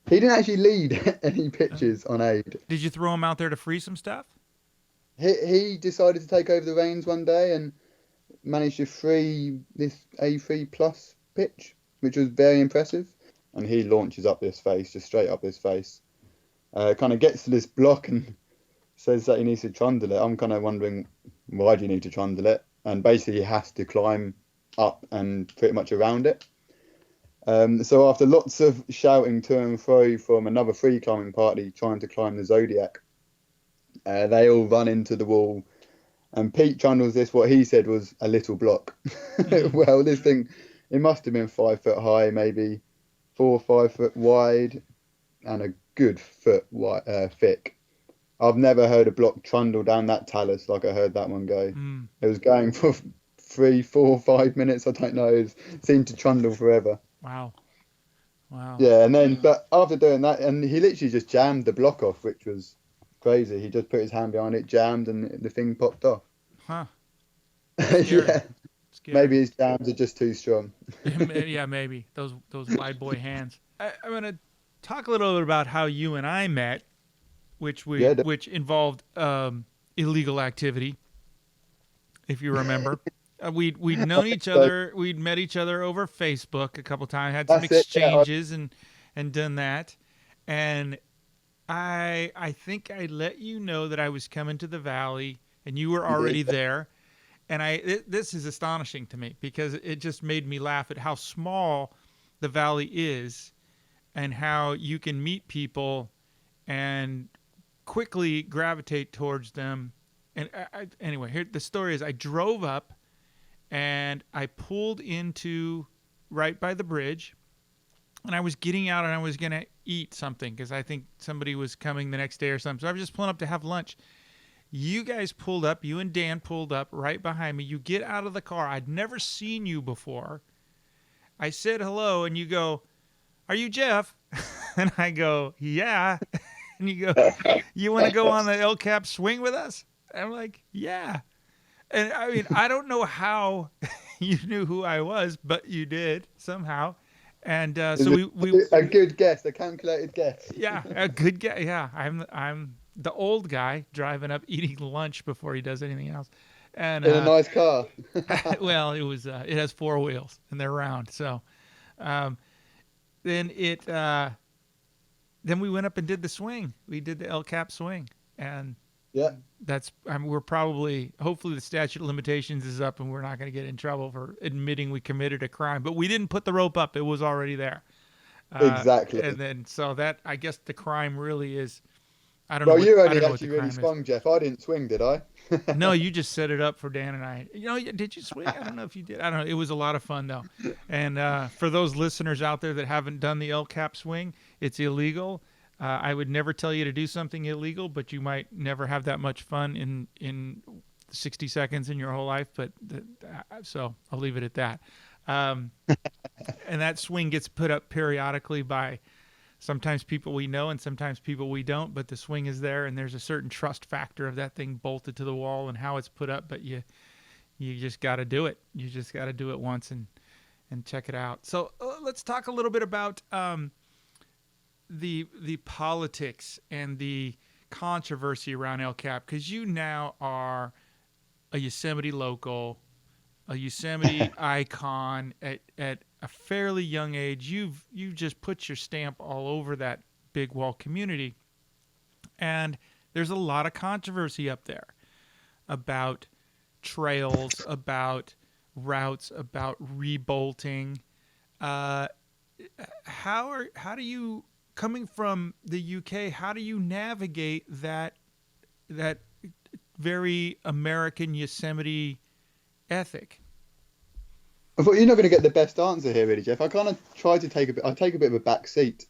S2: he didn't actually lead any
S1: Uh,
S2: pitches on aid.
S1: did you throw him out there to free some stuff?
S2: He decided to take over the reins one day and managed to free this A3 plus pitch, which was very impressive. And he launches up this face, just straight up this face. Kind of gets to this block and says that he needs to trundle it. I'm kind of wondering, why do you need to trundle it? And basically, he has to climb up and pretty much around it. So after lots of shouting to and fro from another free climbing party trying to climb the Zodiac, they all run into the wall. And Pete trundles this, what he said was a little block.
S1: Mm-hmm.
S2: Well, this thing, it must have been 5 foot high, maybe 4 or 5 foot wide, and a good foot thick. I've never heard a block trundle down that talus like I heard that one go.
S1: Mm,
S2: It was going for 3, 4, 5 minutes. I don't know. It seemed to trundle forever.
S1: wow. Wow.
S2: Yeah, and then but after doing that, and he literally just jammed the block off, which was crazy. He just put his hand behind it, jammed, and the thing popped off.
S1: Huh. Scary.
S2: Yeah, maybe
S1: Scary.
S2: his jams are just too strong.
S1: Yeah, maybe those Wide Boy hands. I'm gonna talk a little bit about how you and I met,
S2: Yeah,
S1: which involved illegal activity, if you remember. We'd known each
S2: so
S1: other. We'd met each other over Facebook a couple times. Had some
S2: that's it. Yeah,
S1: exchanges and done that. And I think I let you know that I was coming to the valley, and you were
S2: you did.
S1: already there. And this is astonishing to me because it just made me laugh at how small the valley is and how you can meet people and quickly gravitate towards them. And anyway, here the story is: I drove up and I pulled into right by the bridge, and I was getting out and I was gonna eat something because I think somebody was coming the next day or something. So I was just pulling up to have lunch. You guys pulled up. You and Dan pulled up right behind me. You get out of the car. I'd never seen you before. I said hello, and you go, "Are you Jeff?" And I go, "Yeah." And you go, "You want to go on the El Cap swing with us?" I'm like, "Yeah." And I mean, I don't know how you knew who I was, but you did somehow. And so we
S2: a good guess, a calculated guess.
S1: yeah, a good guy. Yeah, I'm the old guy driving up eating lunch before he does anything else. And
S2: In a nice car.
S1: well, it has four wheels and they're round. So um, then then we went up and did the swing. We did the El Cap swing, and
S2: Yeah.
S1: we're probably, hopefully the statute of limitations is up and we're not going to get in trouble for admitting we committed a crime. But we didn't put the rope up; it was already there.
S2: Exactly.
S1: And then so that, I guess the crime really is. I don't
S2: Well,
S1: know.
S2: you
S1: I
S2: only
S1: don't know what the
S2: actually really
S1: crime is.
S2: swung, Jeff. I didn't swing, did I?
S1: No, you just set it up for Dan and I. Did you swing? I don't know if you did. I don't know. It was a lot of fun though. And for those listeners out there that haven't done the El Cap swing, it's illegal. I would never tell you to do something illegal, but you might never have that much fun in 60 seconds in your whole life. But so I'll leave it at that. And that swing gets put up periodically by sometimes people we know and sometimes people we don't, but the swing is there, and there's a certain trust factor of that thing bolted to the wall and how it's put up. But you just got to do it. You just got to do it once and check it out. So let's talk a little bit about the politics and the controversy around El Cap, because you now are a Yosemite local, a Yosemite icon at a fairly young age. You've just put your stamp all over that big wall community, and there's a lot of controversy up there about trails, about routes, about rebolting. How do you, coming from the UK, how do you navigate that very American Yosemite ethic?
S2: I thought you're not going to get the best answer here, really, Jeff. I kind of try to take I take a bit of a back seat.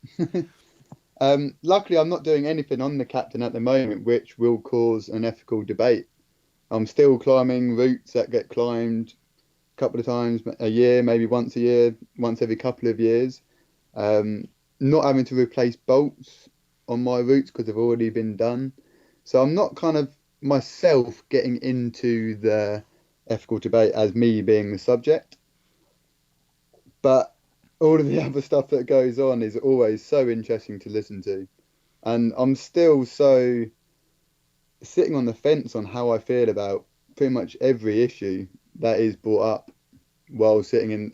S2: Luckily, I'm not doing anything on the Capitan at the moment which will cause an ethical debate. I'm still climbing routes that get climbed a couple of times a year, maybe once a year, once every couple of years. Not having to replace bolts on my routes because they've already been done. So I'm not kind of myself getting into the ethical debate as me being the subject. But all of the other stuff that goes on is always so interesting to listen to. And I'm still so sitting on the fence on how I feel about pretty much every issue that is brought up while sitting in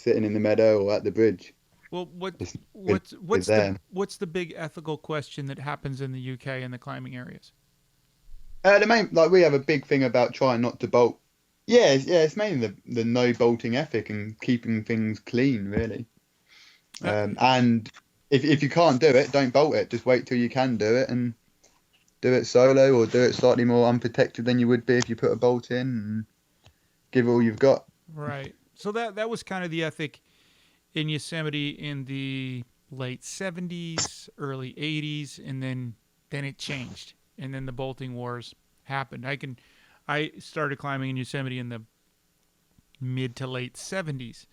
S2: the meadow or at the bridge.
S1: Well, what's the big ethical question that happens in the UK in the climbing areas?
S2: We have a big thing about trying not to bolt. It's mainly the no bolting ethic and keeping things clean, really. And if you can't do it, don't bolt it. Just wait till you can do it and do it solo, or do it slightly more unprotected than you would be if you put a bolt in, and give it all you've got.
S1: Right. So that was kind of the ethic in Yosemite in the late 70s, early 80s, and then it changed, and then the bolting wars happened. I started climbing in Yosemite in the mid to late 70s,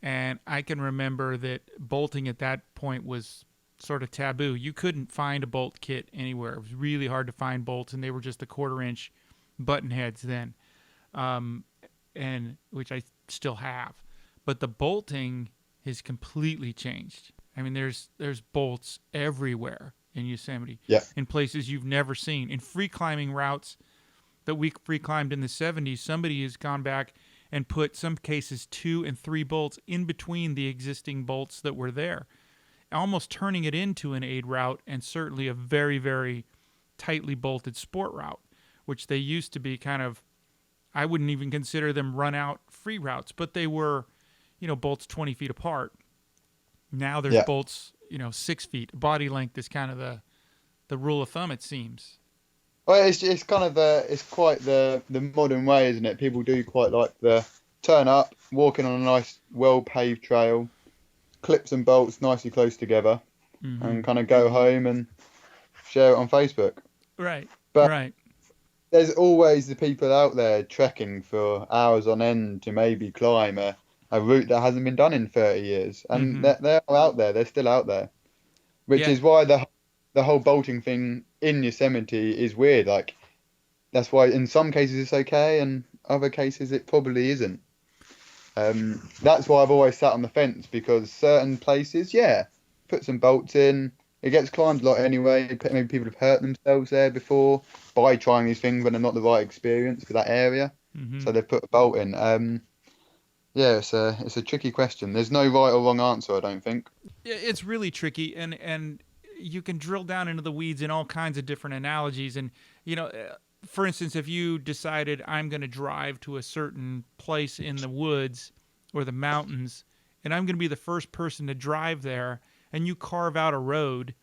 S1: and I can remember that bolting at that point was sort of taboo. You couldn't find a bolt kit anywhere. It was really hard to find bolts, and they were just the 1/4-inch button heads then, and which I still have. But the bolting has completely changed. I mean, there's bolts everywhere in Yosemite, in places you've never seen. In free climbing routes that we free climbed in the 70s, somebody has gone back and put, some cases, 2 and 3 bolts in between the existing bolts that were there, almost turning it into an aid route, and certainly a very, very tightly bolted sport route, which they used to be kind of I wouldn't even consider them run out free routes, but they were, bolts 20 feet apart. Now there's
S2: Yeah.
S1: bolts, 6 feet. Body length is kind of the rule of thumb, it seems.
S2: Well, it's kind of it's quite the modern way, isn't it? People do quite like the turn up, walking on a nice, well-paved trail, clips and bolts nicely close together,
S1: Mm-hmm.
S2: and kind of go home and share it on Facebook.
S1: Right,
S2: But
S1: right.
S2: there's always the people out there trekking for hours on end to maybe climb a route that hasn't been done in 30 years. And
S1: Mm-hmm.
S2: they're out there, they're still out there, which
S1: Yeah,
S2: is why the whole bolting thing in Yosemite is weird. Like, that's why in some cases it's okay, and other cases it probably isn't. That's why I've always sat on the fence, because certain places, yeah, put some bolts in. It gets climbed a lot anyway. Maybe people have hurt themselves there before by trying these things when they're not the right experience for that area.
S1: mm-hmm.
S2: So they've put a bolt in. Yeah, it's a tricky question. There's no right or wrong answer, I don't think.
S1: It's really tricky, and you can drill down into the weeds in all kinds of different analogies. And for instance, if you decided I'm going to drive to a certain place in the woods or the mountains, and I'm going to be the first person to drive there, and you carve out a road,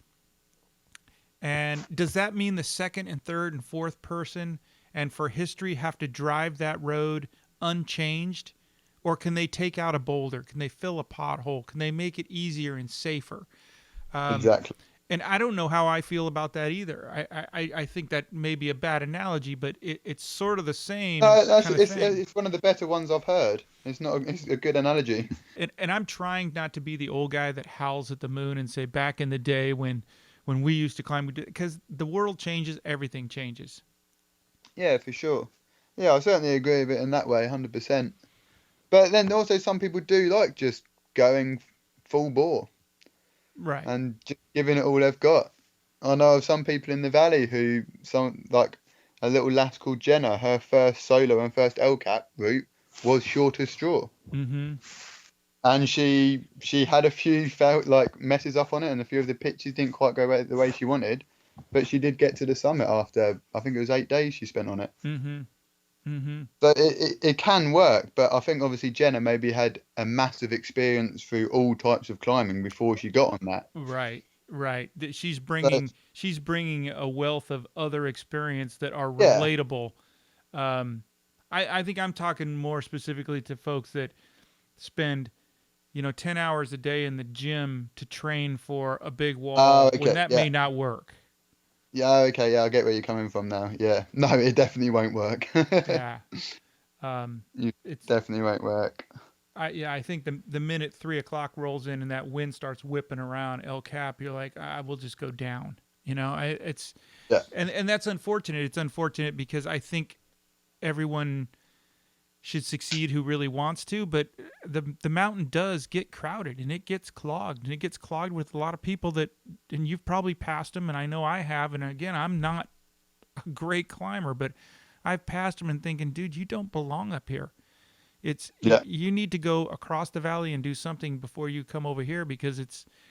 S1: and does that mean the second and third and fourth person, and for history, have to drive that road unchanged? Or can they take out a boulder? Can they fill a pothole? Can they make it easier and safer? Um,
S2: Exactly.
S1: and I don't know how I feel about that either. I think that may be a bad analogy, but it's sort of the same
S2: No, that's,
S1: kind of thing.
S2: it's one of the better ones I've heard. It's a good analogy.
S1: And I'm trying not to be the old guy that howls at the moon and say back in the day when we used to climb, because the world changes, everything changes.
S2: Yeah, for sure. Yeah, I certainly agree with it in that way, 100%. But then also some people do like just going full bore
S1: Right.
S2: and just giving it all they've got. I know of some people in the valley who, some like a little lass called Jenna, her first solo and first LCAP route was short as straw,
S1: Mm-hmm.
S2: and she had a few felt like messes up on it, and a few of the pitches didn't quite go the way she wanted, but she did get to the summit after I think it was 8 days she spent on it.
S1: Mm-hmm. Mm-hmm.
S2: So it can work, but I think obviously Jenna maybe had a massive experience through all types of climbing before she got on that.
S1: Right, right. She's
S2: So
S1: bringing a wealth of other experience that are
S2: yeah,
S1: relatable. Um, I think I'm talking more specifically to folks that spend 10 hours a day in the gym to train for a big
S2: oh
S1: wall when
S2: okay,
S1: that
S2: yeah,
S1: may not work.
S2: yeah, okay, yeah, I get where you're coming from now. Yeah, no, it definitely won't work.
S1: Yeah. Um,
S2: You
S1: it's
S2: definitely won't work.
S1: I think the minute 3 o'clock rolls in and that wind starts whipping around El Cap, you're like, we'll just go down. It's
S2: Yeah,
S1: and that's unfortunate. It's unfortunate because I think everyone should succeed who really wants to, but the mountain does get crowded and it gets clogged, and it gets clogged with a lot of people that, and you've probably passed them, and I know I have. And again, I'm not a great climber, but I've passed them and thinking, dude, you don't belong up here.
S2: yeah,
S1: You need to go across the valley and do something before you come over here, because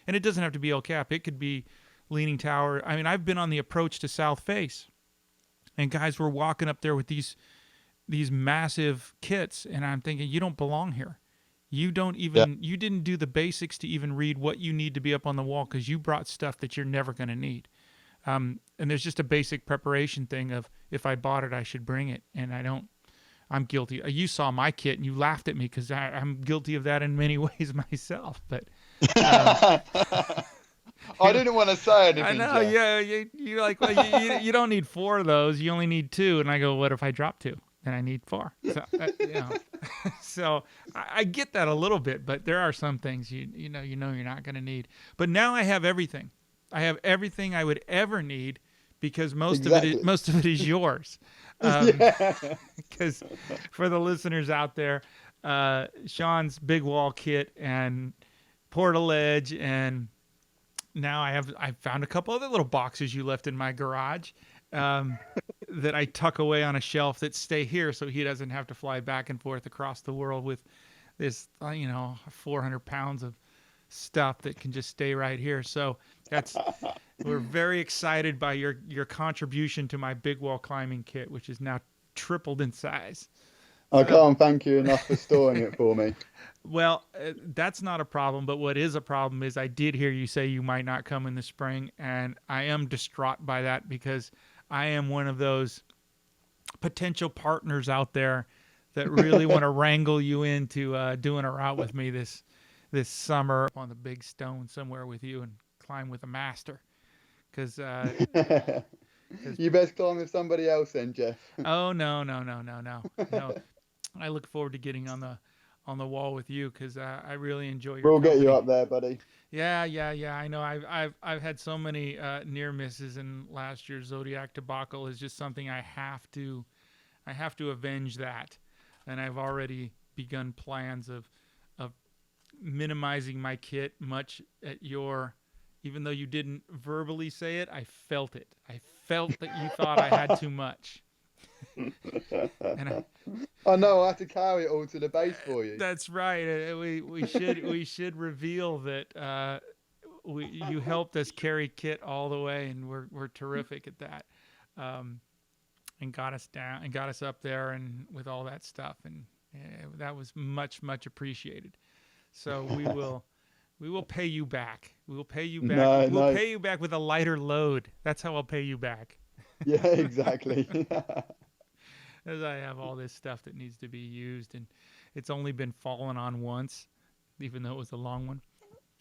S1: and it doesn't have to be El Cap. It could be Leaning Tower. I mean, I've been on the approach to South Face, and guys were walking up there with these massive kits, and I'm thinking, you don't belong here.
S2: yeah,
S1: You didn't do the basics to even read what you need to be up on the wall, because you brought stuff that you're never going to need. And there's just a basic preparation thing of, if I bought it, I should bring it, and I don't. I'm guilty. You saw my kit and you laughed at me because I'm guilty of that in many ways myself. But um,
S2: I didn't want to say
S1: I
S2: anything,
S1: know,
S2: Jeff.
S1: yeah, you're like, well, you don't need 4 of those. You only need 2. And I go, what if I drop 2? Then I need 4. So, so I get that a little bit, but there are some things you know you're not going to need. But now I have everything. I have everything I would ever need, because
S2: Exactly.
S1: most of it is yours.
S2: Yeah.
S1: Because for the listeners out there, Sean's big wall kit and portaledge, and now I found a couple other little boxes you left in my garage, that I tuck away on a shelf that stay here, so he doesn't have to fly back and forth across the world with this 400 pounds of stuff that can just stay right here. So we're very excited by your contribution to my big wall climbing kit, which is now tripled in size.
S2: I can't thank you enough for storing it for me.
S1: Well, that's not a problem, but what is a problem is I did hear you say you might not come in the spring, and I am distraught by that because I am one of those potential partners out there that really want to wrangle you into doing a route with me this summer on the big stone somewhere with you and climb with a master. Because
S2: You best climb with somebody else then, Jeff.
S1: oh no. I look forward to getting on the wall with you because I really enjoy your
S2: We'll
S1: company.
S2: get you up there, buddy.
S1: Yeah. I know. I've had so many near misses, and last year's Zodiac debacle is just something I have to avenge that, and I've already begun plans of minimizing my kit much at your. Even though you didn't verbally say it, I felt it. I felt that you thought I had too much. And
S2: I know. I have to carry it all to the base for you.
S1: that's right. We should reveal that you helped us carry kit all the way, and we're terrific at that. And got us down and got us up there and with all that stuff, and that was much appreciated. So we will pay you back. We will pay you back. We'll pay you back with a lighter load. That's how I'll pay you back.
S2: Yeah, exactly.
S1: As I have all this stuff that needs to be used, and it's only been fallen on once, even though it was a long one.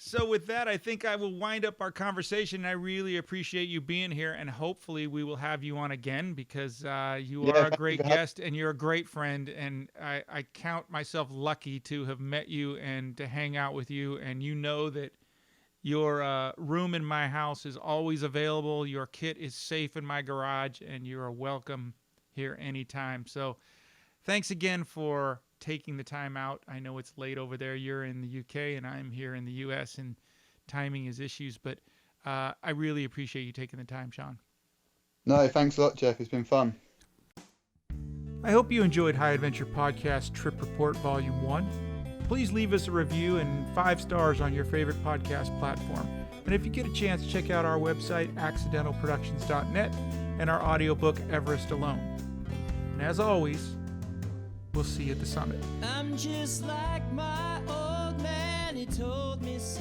S1: So with that, I think I will wind up our conversation. I really appreciate you being here, and hopefully we will have you on again because you are a great guest and you're a great friend, and I count myself lucky to have met you and to hang out with you, and you know that your room in my house is always available. Your kit is safe in my garage, and you are welcome here anytime. So thanks again for taking the time out. I know it's late over there. You're in the UK and I'm here in the US, and timing is issues, but I really appreciate you taking the time, Sean.
S2: No, thanks a lot, Jeff. It's been fun.
S1: I hope you enjoyed High Adventure Podcast Trip Report Volume 1. Please leave us a review and 5 stars on your favorite podcast platform. And if you get a chance, check out our website, accidentalproductions.net, and our audiobook, Everest Alone. And as always, we'll see you at the summit.
S3: I'm just like my old man, he told me so.